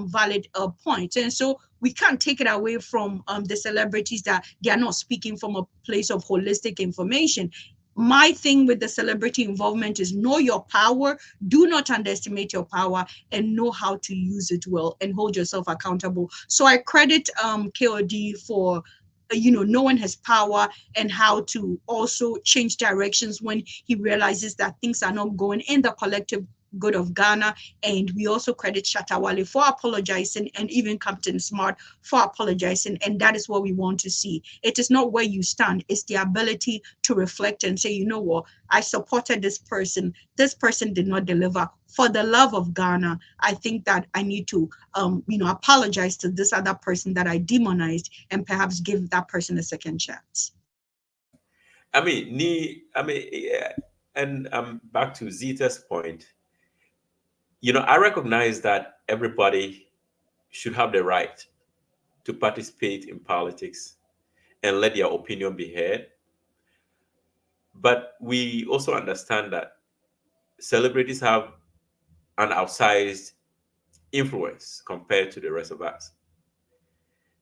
valid points. And so we can't take it away from the celebrities that they are not speaking from a place of holistic information. my thing with the celebrity involvement is know your power, do not underestimate your power, and know how to use it well and hold yourself accountable. So I credit KOD for knowing his power and how to also change directions when he realizes that things are not going in the collective good of Ghana. And we also credit Shatawale for apologizing, and even Captain Smart for apologizing. And that is what we want to see. It is not where you stand, it's the ability to reflect and say, you know what, I supported this person. This person did not deliver. For the love of Ghana, I think that I need to apologize to this other person that I demonized, and perhaps give that person a second chance. Yeah, and back to Zita's point. I recognize that everybody should have the right to participate in politics and let their opinion be heard. But we also understand that celebrities have an outsized influence compared to the rest of us.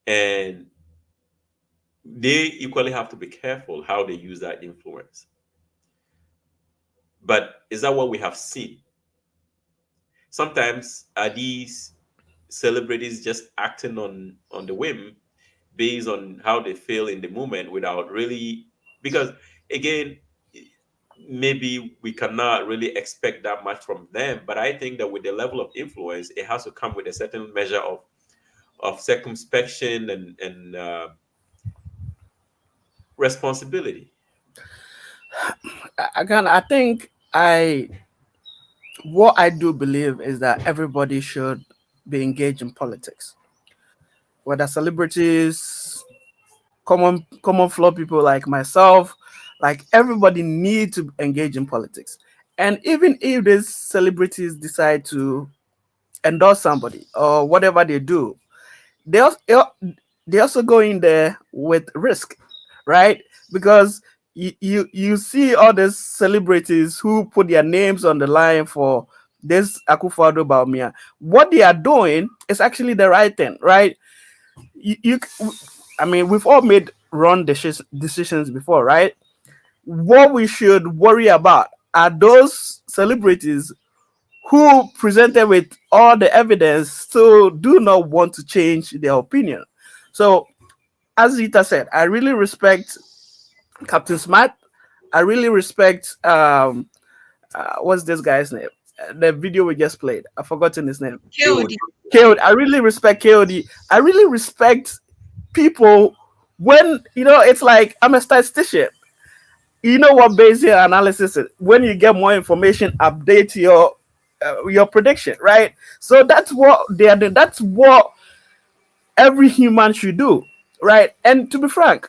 And they equally have to be careful how they use that influence. But is that what we have seen? Sometimes are these celebrities just acting on the whim based on how they feel in the moment without really, because again, maybe we cannot really expect that much from them, but I think that with the level of influence, it has to come with a certain measure of circumspection and responsibility. Again, I think what I do believe is that everybody should be engaged in politics, whether celebrities, common flawed people like myself, like everybody need to engage in politics. And even if these celebrities decide to endorse somebody or whatever they do, they also, they also go in there with risk, right? Because you see all these celebrities who put their names on the line for this Akufo-Addo Bawumia. What they are doing is actually the right thing, right? You I mean, we've all made wrong decisions before, right? What we should worry about are those celebrities who presented with all the evidence still do not want to change their opinion. So, as Zita said, I really respect Captain Smart. I really respect what's this guy's name? The video we just played. I've forgotten his name. KOD. KOD. I really respect KOD. I really respect people when it's like I'm a statistician. You know what Bayesian analysis is? When you get more information, update your prediction, right? So that's what they are doing. That's what every human should do, right? And to be frank,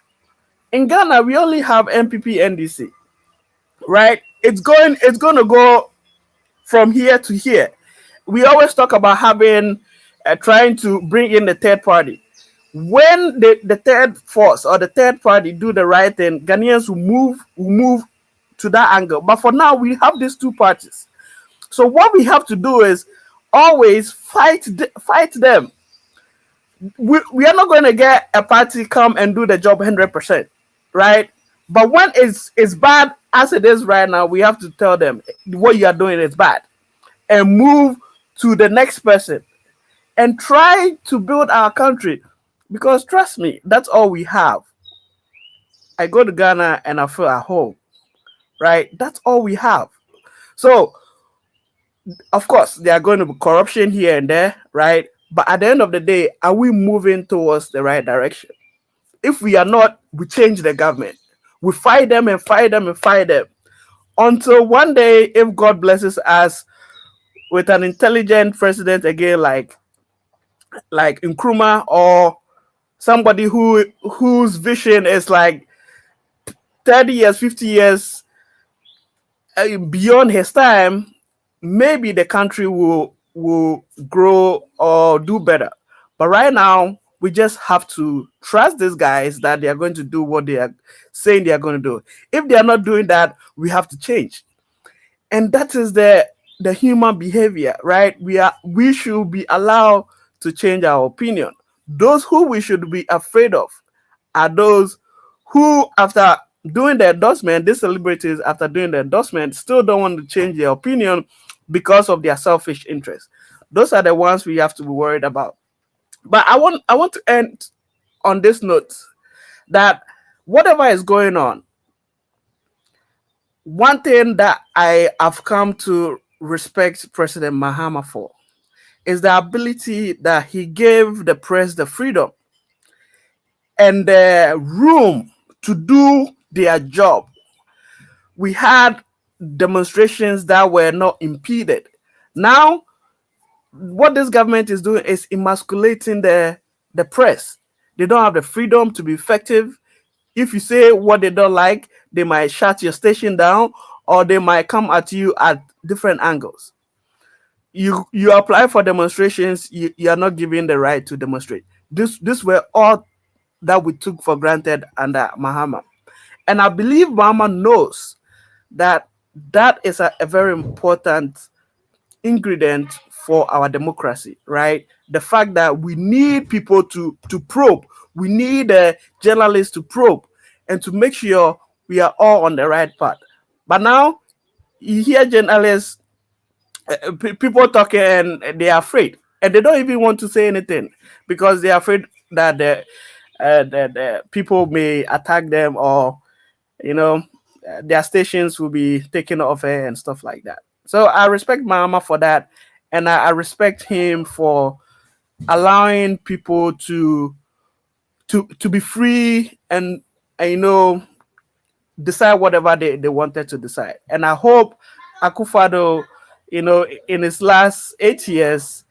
in Ghana we only have MPP NDC, right? It's going to go from here to here. We always talk about having trying to bring in the third party. When the third force or the third party do the right thing, Ghanaians will move to that angle. But for now, we have these two parties. So what we have to do is always fight them. We are not going to get a party come and do the job 100%, right? But when it's bad as it is right now, we have to tell them what you are doing is bad and move to the next person and try to build our country, because trust me, that's all we have. I go to Ghana and I feel at home, right? That's all we have. So of course there are going to be corruption here and there, right? But at the end of the day, are we moving towards the right direction? If we are not, we change the government. We fight them and fight them and fight them until one day, if God blesses us with an intelligent president again, like Nkrumah, or somebody whose vision is like 30 years, 50 years beyond his time, maybe the country will grow or do better. But right now, we just have to trust these guys that they are going to do what they are saying they are going to do. If they are not doing that, we have to change. And that is the human behavior, right? We should be allowed to change our opinion. Those who we should be afraid of are those who, after doing the endorsement, these celebrities, after doing the endorsement, still don't want to change their opinion because of their selfish interests. Those are the ones we have to be worried about. But I want to end on this note that whatever is going on, one thing that I have come to respect President Mahama for is the ability that he gave the press the freedom and the room to do their job. We had demonstrations that were not impeded. Now, what this government is doing is emasculating the press. They don't have the freedom to be effective. If you say what they don't like, they might shut your station down or they might come at you at different angles. You apply for demonstrations, you are not given the right to demonstrate. This were all that we took for granted under Mahama. And I believe Mahama knows that that is a very important ingredient for our democracy, right? The fact that we need people to probe, we need journalists to probe and to make sure we are all on the right path. But now you hear journalists, people talking, and they are afraid, and they don't even want to say anything because they are afraid that the people may attack them, or you know, their stations will be taken off air and stuff like that. So I respect Mama for that, and I respect him for allowing people to be free and decide whatever they wanted to decide. And I hope Akufado, in his last 8 years,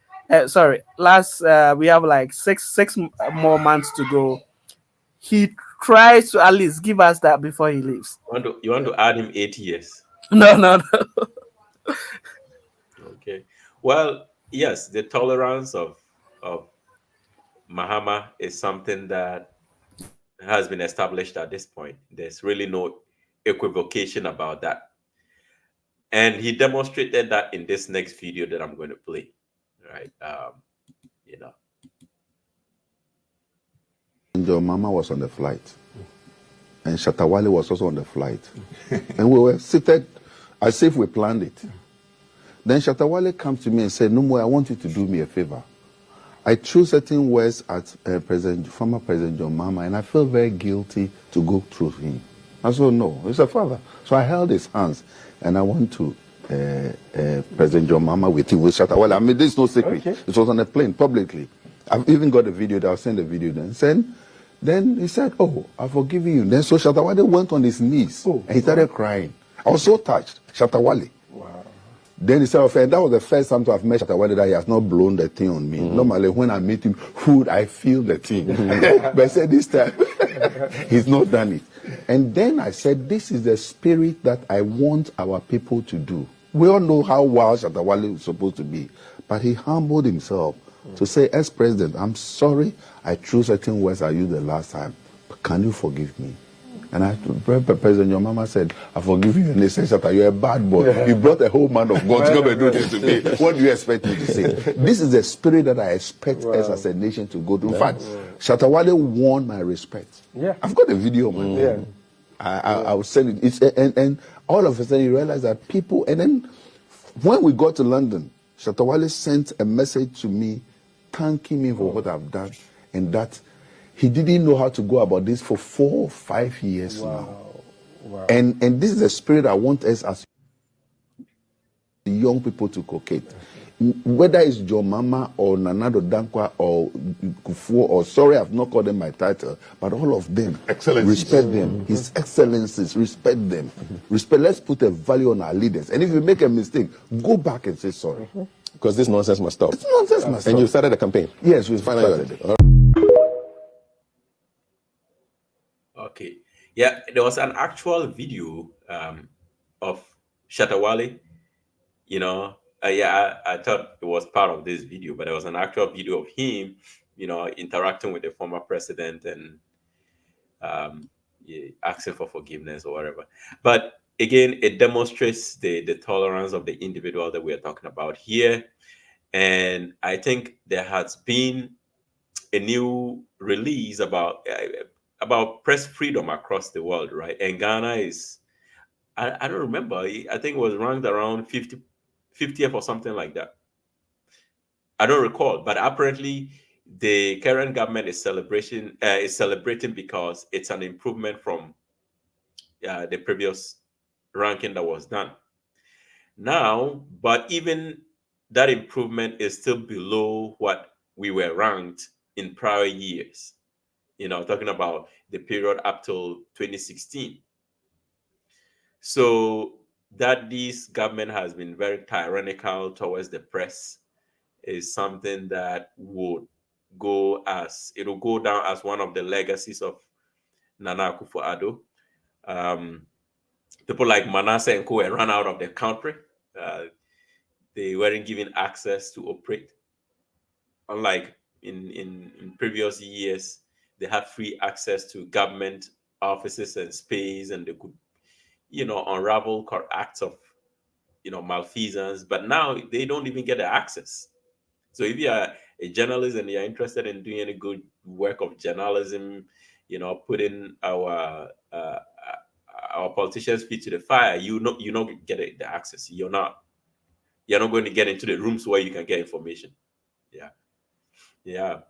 last we have like six more months to go. He tries to at least give us that before he leaves. You want to add him 8 years? No. Okay. Well, yes, the tolerance of Mahama is something that has been established at this point. There's really no equivocation about that. And he demonstrated that in this next video that I'm going to play. Right. Your mama was on the flight, and Shatawale was also on the flight, and we were seated as if we planned it. Then Shatawale comes to me and said, "No more. I want you to do me a favor. I threw certain words at former President John Mahama, and I feel very guilty to go through him." I said, "No, he's a father." So I held his hands, and I went to President John Mahama with him, with Shatawale. I mean, this is no secret. Okay. It was on a plane, publicly. I've even got the video. I'll send the video then. Then he said, "Oh, I've forgiven you." Then so Shatawale went on his knees, and he started crying. I was so touched. Shatawale. Wow. Then he said, "Okay, that was the first time to have met Shatawale that he has not blown the thing on me. Normally, when I meet him, I feel the thing. But I said this time, he's not done it." And then I said, "This is the spirit that I want our people to do." We all know how wild Shatawale is supposed to be, but he humbled himself to say, "As president, I'm sorry I threw certain words at you the last time, but can you forgive me?" And President, your mama said, "I forgive you." And they said, "Shatta, you're a bad boy. Yeah. You brought a whole man of God to come and do this to me. What do you expect me to say?" This is the spirit that I expect us as a nation to go to. In fact, Shatawale won my respect. Yeah. I've got a video of my phone. I will send it. And all of a sudden you realize that people, and then when we got to London, Shatawale sent a message to me thanking me for what I've done, and that he didn't know how to go about this for 4 or 5 years now. Wow. And this is the spirit I want us as young people to coquette. Whether it's John Mama or Nanado Dankwa or Kufuor, or sorry, I've not called them my title, but all of them, respect them. His excellencies, respect them. Respect. Let's put a value on our leaders. And if you make a mistake, go back and say sorry. Because this nonsense must stop. This nonsense must stop. And you started a campaign. Yes, we started it. Okay. Yeah, there was an actual video of Shatawale. I thought it was part of this video, but there was an actual video of him, interacting with the former president and asking for forgiveness or whatever. But again, it demonstrates the tolerance of the individual that we are talking about here. And I think there has been a new release about about press freedom across the world, right? And Ghana is, I don't remember, I think it was ranked around 50th or something like that. I don't recall, but apparently the current government is celebrating because it's an improvement from the previous ranking that was done. Now, but even that improvement is still below what we were ranked in prior years. Talking about the period up till 2016. So that this government has been very tyrannical towards the press is something that it'll go down as one of the legacies of Nana Akufo-Addo. People like Manasseh and Co were run out of the country. They weren't given access to operate. Unlike in previous years, they had free access to government offices and space, and they could, unravel acts of, malfeasance. But now they don't even get the access. So if you are a journalist and you're interested in doing any good work of journalism, putting our politicians' feet to the fire, you not get the access. You're not going to get into the rooms where you can get information. Yeah.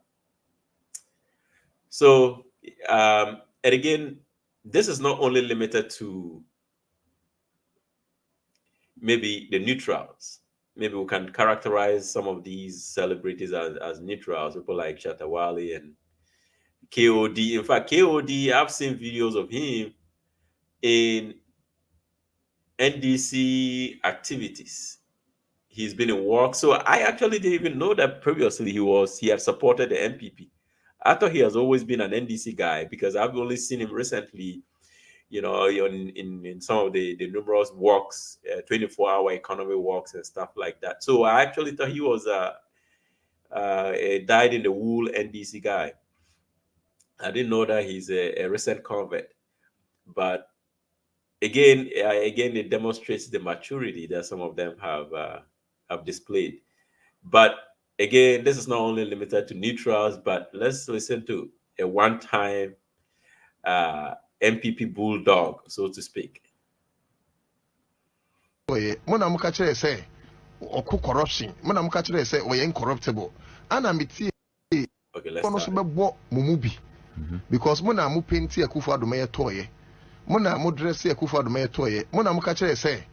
So, and again, this is not only limited to maybe the neutrals. Maybe we can characterize some of these celebrities as neutrals, people like Shatawale and KOD. In fact, KOD, I've seen videos of him in NDC activities. He's been in work. So I actually didn't even know that previously he had supported the MPP. I thought he has always been an NDC guy because I've only seen him recently, in some of the numerous walks, 24-hour economy walks and stuff like that. So I actually thought he was a dyed-in-the-wool NDC guy. I didn't know that he's a recent convert. But again, it demonstrates the maturity that some of them have displayed. But again, this is not only limited to neutrals, but let's listen to a one-time MPP bulldog, so to speak. Muna muka chere say oku corruption. Muna muka chere say we incorruptible. Ana miti kono so bebo mumubi. Because muna mu painti Akufo-Addo me toye. Muna mu dress Akufo-Addo me toye. Muna muka chere say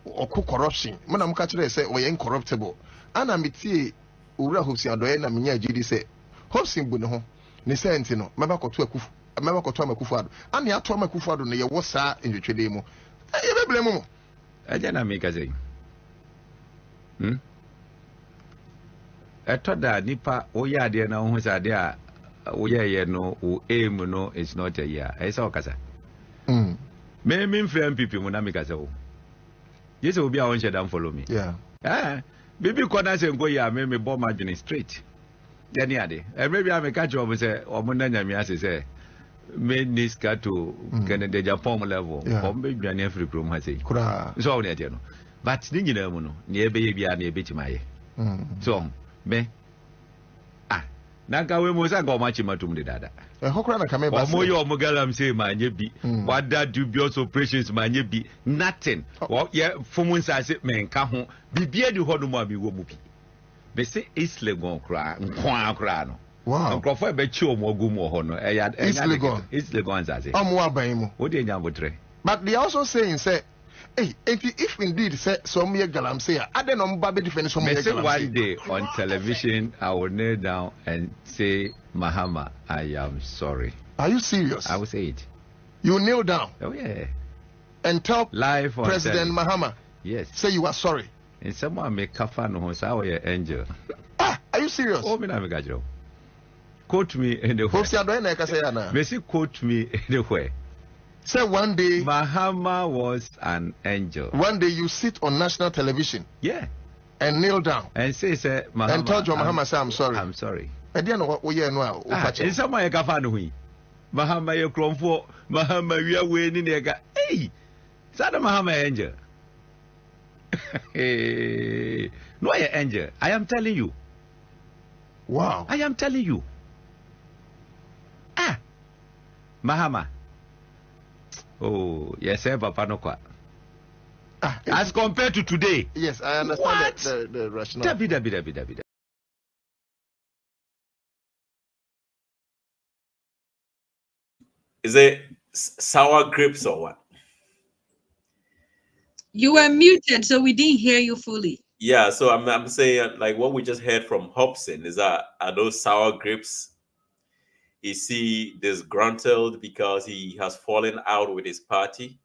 oku corruption. Muna muka chere say we incorruptible. Ana miti owura Hobson Adoye na menya gidi say Hobson bu ne ho. Ne say enti no meba koto Akufo-Addo. Ani ato Akufo-Addo ne ye wo saa ndwetwede mu. E be blame mo. Ajana meka say. Etoda nipa oya ade na ho sa ade a oya no o aim no is not a year. Esa okasa. Me mfrem MPP mu na meka say o. Yes obi a won share dan follow me. Yeah. Bibi kona se nko ya me bomb adwene straight. Dani ade. Maybe I make a job say omo na nyame ase say me niska to Canada Japan level. Ombe dwane afri krom ha sei. So all dey no. But ni nyina mu no, ne ebe ye bia na ebe timaye. So me na ka we mo sa ga o machi matum de dada. Hokra na kame ba. Omo ye omo galam say manye bi. Wada dubious operations manye bi. Nothing. Ye fomun sa se menka ho. Bibia di ho no mo abi wo mu bi. Be say East Legon kra, nkwa kra no. Wow. Nkofo be chi omo ogu mo ho no. East Legon. East Legon sa se. Omo aban mu. Wo de nya botre. But they also saying say, hey, if indeed say some year galam say, I don't know baby defend some year galam. One day on television, I will kneel down and say, Mahama, I am sorry. Are you serious? I will say it. You kneel down. Oh yeah. And tell live on President Mahama. Yes. Say you are sorry. And someone make kafa no so I angel. Are you serious? Oh, me na me gajro. Quote me in the way. Hobson Adoye na ka say na. Me say quote me in the way. Say one day Mahama was an angel. One day you sit on national television. Yeah. And kneel down. And say Mahama. And tell John Mahama say I'm sorry. I'm sorry. I didn't know what you know. And someone make kafa no hui. Mahama ye kromfo. Mahama we are winning nega. Hey. Sada Mahama angel. Hey. No I angel. I am telling you. Wow. I am telling you. Mahama. Oh, yes, Papa no kwa. As compared to today. Yes, I understand the rationale. Dabi. Is it sour grapes or what? You were muted, so we didn't hear you fully. Yeah, so I'm saying like what we just heard from Hobson is that are those sour grapes? Is he disgruntled because he has fallen out with his party?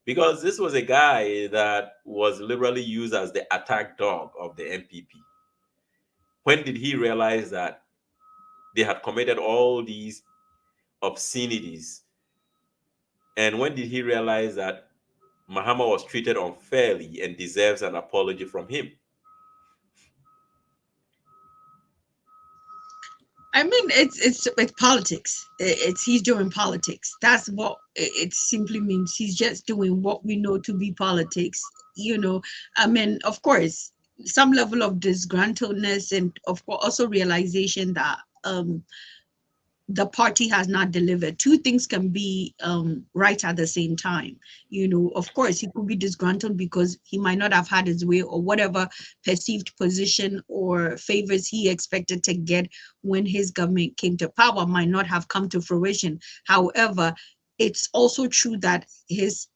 Because this was a guy that was literally used as the attack dog of the MPP. When did he realize that they had committed all these obscenities? And when did he realize that Mahama was treated unfairly and deserves an apology from him? I mean, it's politics. It's he's doing politics. That's what it simply means. He's just doing what we know to be politics. I mean, of course, some level of disgruntledness and of course also realization that the party has not delivered. Two things can be right at the same time. Of course, he could be disgruntled because he might not have had his way or whatever perceived position or favors he expected to get when his government came to power might not have come to fruition. However, it's also true that his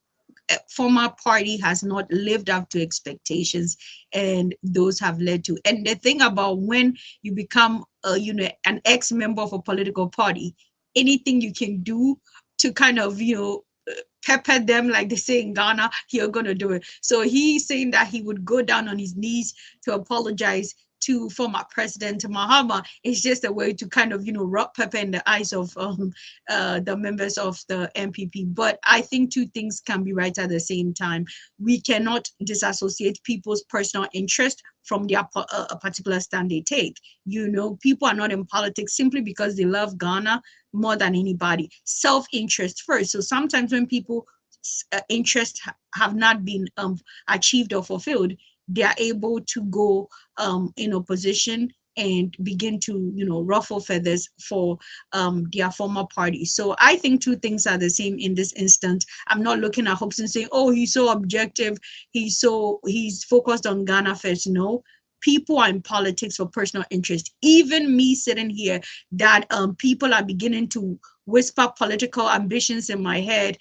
former party has not lived up to expectations, and those have led to. And the thing about when you become an ex-member of a political party, anything you can do to kind of pepper them, like they say in Ghana, you're gonna do it. So he's saying that he would go down on his knees to apologize to former President Mahama. Is just a way to kind of rub pepper in the eyes of the members of the MPP. But I think two things can be right at the same time. We cannot disassociate people's personal interest from their a particular stand they take. People are not in politics simply because they love Ghana more than anybody. Self-interest first. So sometimes when people interests have not been achieved or fulfilled, they are able to go in opposition and begin to ruffle feathers for their former party. So I think two things are the same in this instance. I'm not looking at Hobson saying, oh, he's so objective, he's focused on Ghana first. No, people are in politics for personal interest. Even me sitting here, that people are beginning to whisper political ambitions in my head.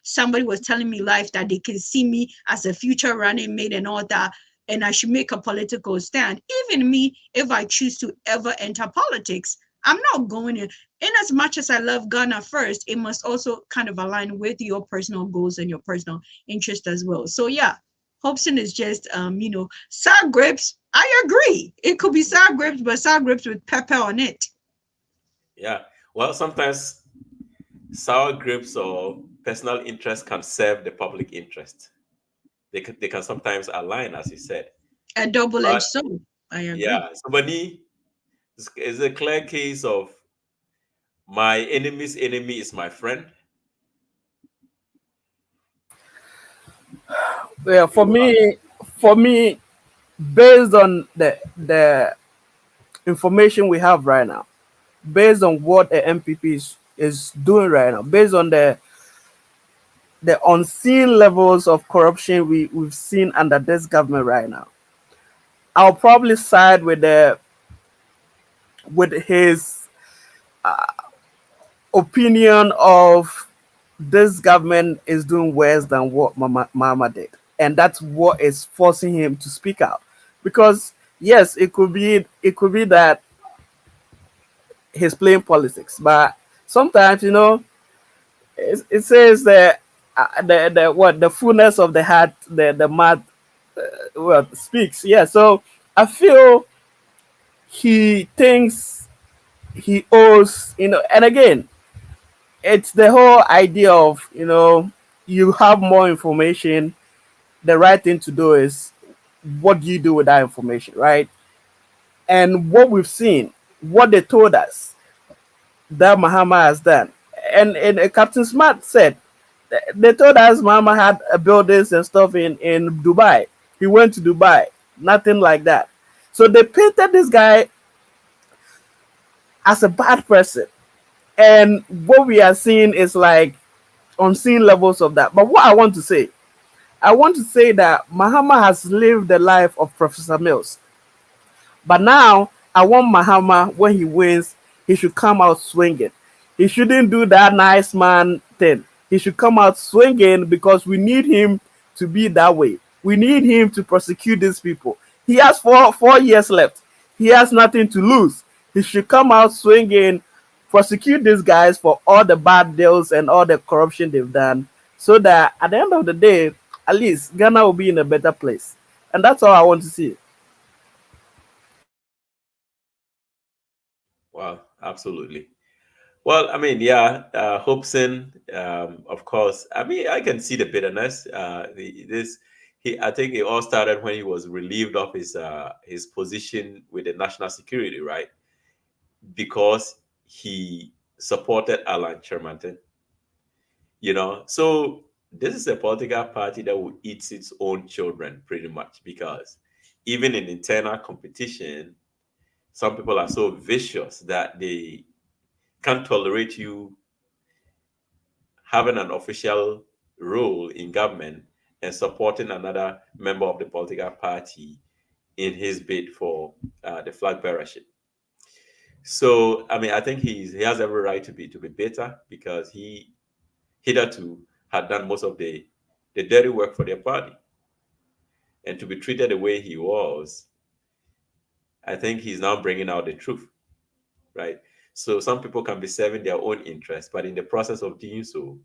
Somebody was telling me life that they can see me as a future running mate and all that, and I should make a political stand. Even me, if I choose to ever enter politics, I'm not going in. In as much as I love Ghana first, it must also kind of align with your personal goals and your personal interest as well. So yeah, Hobson is just sour grapes. I agree. It could be sour grapes, but sour grapes with pepper on it. Yeah. Well, sometimes sour grapes or personal interest can serve the public interest. They can sometimes align, as you said. A double-edged sword. I agree. Yeah. Somebody is a clear case of my enemy's enemy is my friend. Yeah, for me, based on the information we have right now, based on what the MPP is doing right now, based on the unseen levels of corruption we've seen under this government right now, I'll probably side with his opinion of this government is doing worse than what Mama did, and that's what is forcing him to speak out. Because yes, it could be that he's playing politics, but sometimes it says that the fullness of the heart, the mouth speaks. Yeah, so I feel he thinks he owes, and again, it's the whole idea of you have more information. The right thing to do is, what do you do with that information, right? And what we've seen, what they told us that Mahama has done, and Captain Smart said they told us Mahama had buildings and stuff in Dubai. He went to Dubai, nothing like that. So they painted this guy as a bad person. And what we are seeing is like unseen levels of that. But what I want to say that Mahama has lived the life of Professor Mills. But now I want Mahama, when he wins, he should come out swinging. He shouldn't do that nice man thing. He should come out swinging because we need him to be that way. We need him to prosecute these people. He has four years left. He has nothing to lose. He should come out swinging, prosecute these guys for all the bad deals and all the corruption they've done, so that at the end of the day, at least Ghana will be in a better place. And that's all I want to see. Wow, absolutely. Well, I mean, yeah, Hobson, of course. I mean, I can see the bitterness. I think it all started when he was relieved of his position with the national security, right? Because he supported Alan Shermanton. So this is a political party that will eat its own children, pretty much, because even in internal competition, some people are so vicious that they can't tolerate you having an official role in government and supporting another member of the political party in his bid for the flag bearership. So, I mean, I think he has every right to be bitter, because he hitherto had done most of the dirty work for their party. And to be treated the way he was, I think he's now bringing out the truth, right? So some people can be serving their own interests, but in the process of doing so,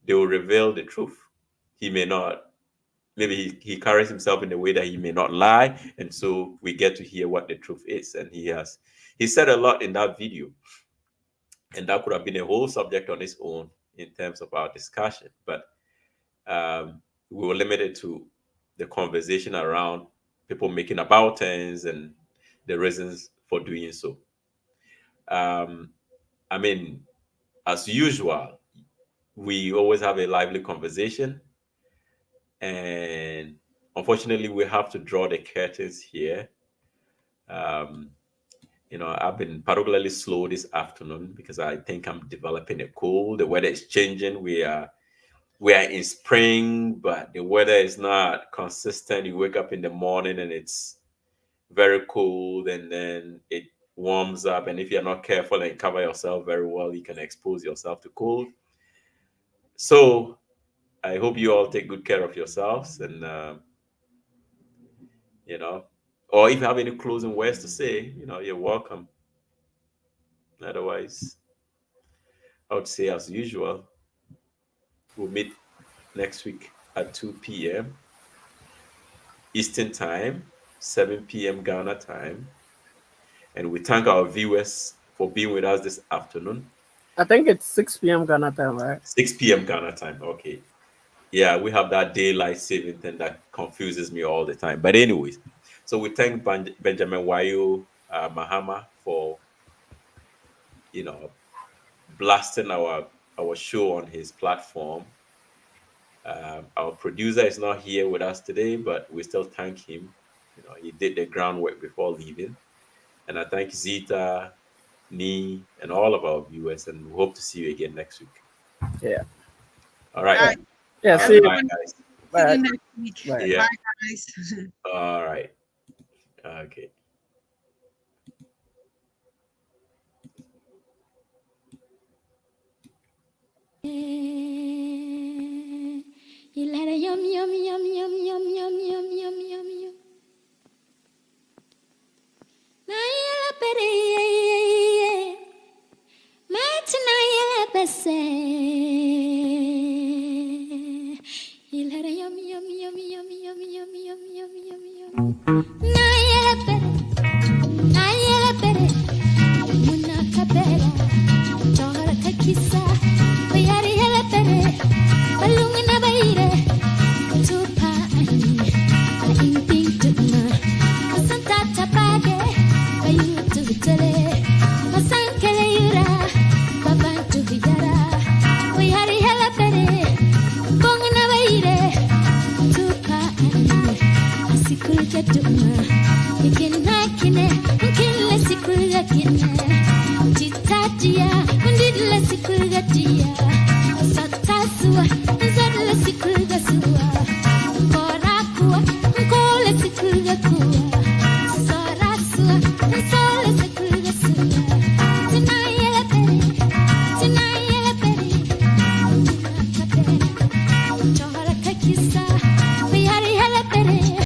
they will reveal the truth. He may not, maybe he carries himself in a way that he may not lie, and so we get to hear what the truth is. And he said a lot in that video, and that could have been a whole subject on its own in terms of our discussion, but we were limited to the conversation around people making about turns and the reasons for doing so. I mean, as usual, we always have a lively conversation, and unfortunately, we have to draw the curtains here. I've been particularly slow this afternoon because I think I'm developing a cold. The weather is changing. We are in spring, but the weather is not consistent. You wake up in the morning and it's very cold, and then it warms up. And if you're not careful and cover yourself very well, you can expose yourself to cold. So I hope you all take good care of yourselves, and or if you have any closing words to say, you're welcome. Otherwise, I would say, as usual, we'll meet next week at 2 p.m. Eastern Time, 7 p.m. Ghana time. And we thank our viewers for being with us this afternoon. I think it's 6 p.m. Ghana time, right? 6 p.m. Ghana time. Okay. Yeah, we have that daylight saving thing that confuses me all the time. But anyways, so we thank Benjamin Wayo Mahama for, blasting our show on his platform. Our producer is not here with us today, but we still thank him. He did the groundwork before leaving. And I thank Zita, Nee, and all of our viewers, and we hope to see you again next week. Yeah. All right. Yeah, see you. Bye, guys. See you next week. Yeah. Bye, guys. All right. Okay. You let a yum yum yum yum yum yum yum yum yum yum. Nayela pere Matinayela pese. You let a yum yum yum yum yum yum yum yum yum yum. Nayela pere Muna kapela Chora kakisa Bayari hela pere Balungina baire Tupa ani Ainting tutma Masanta tapage Bayu tuvitele Masankele yura Babantu vijara Bayari hela pere Bongina baire Tupa ani Asikul ketuma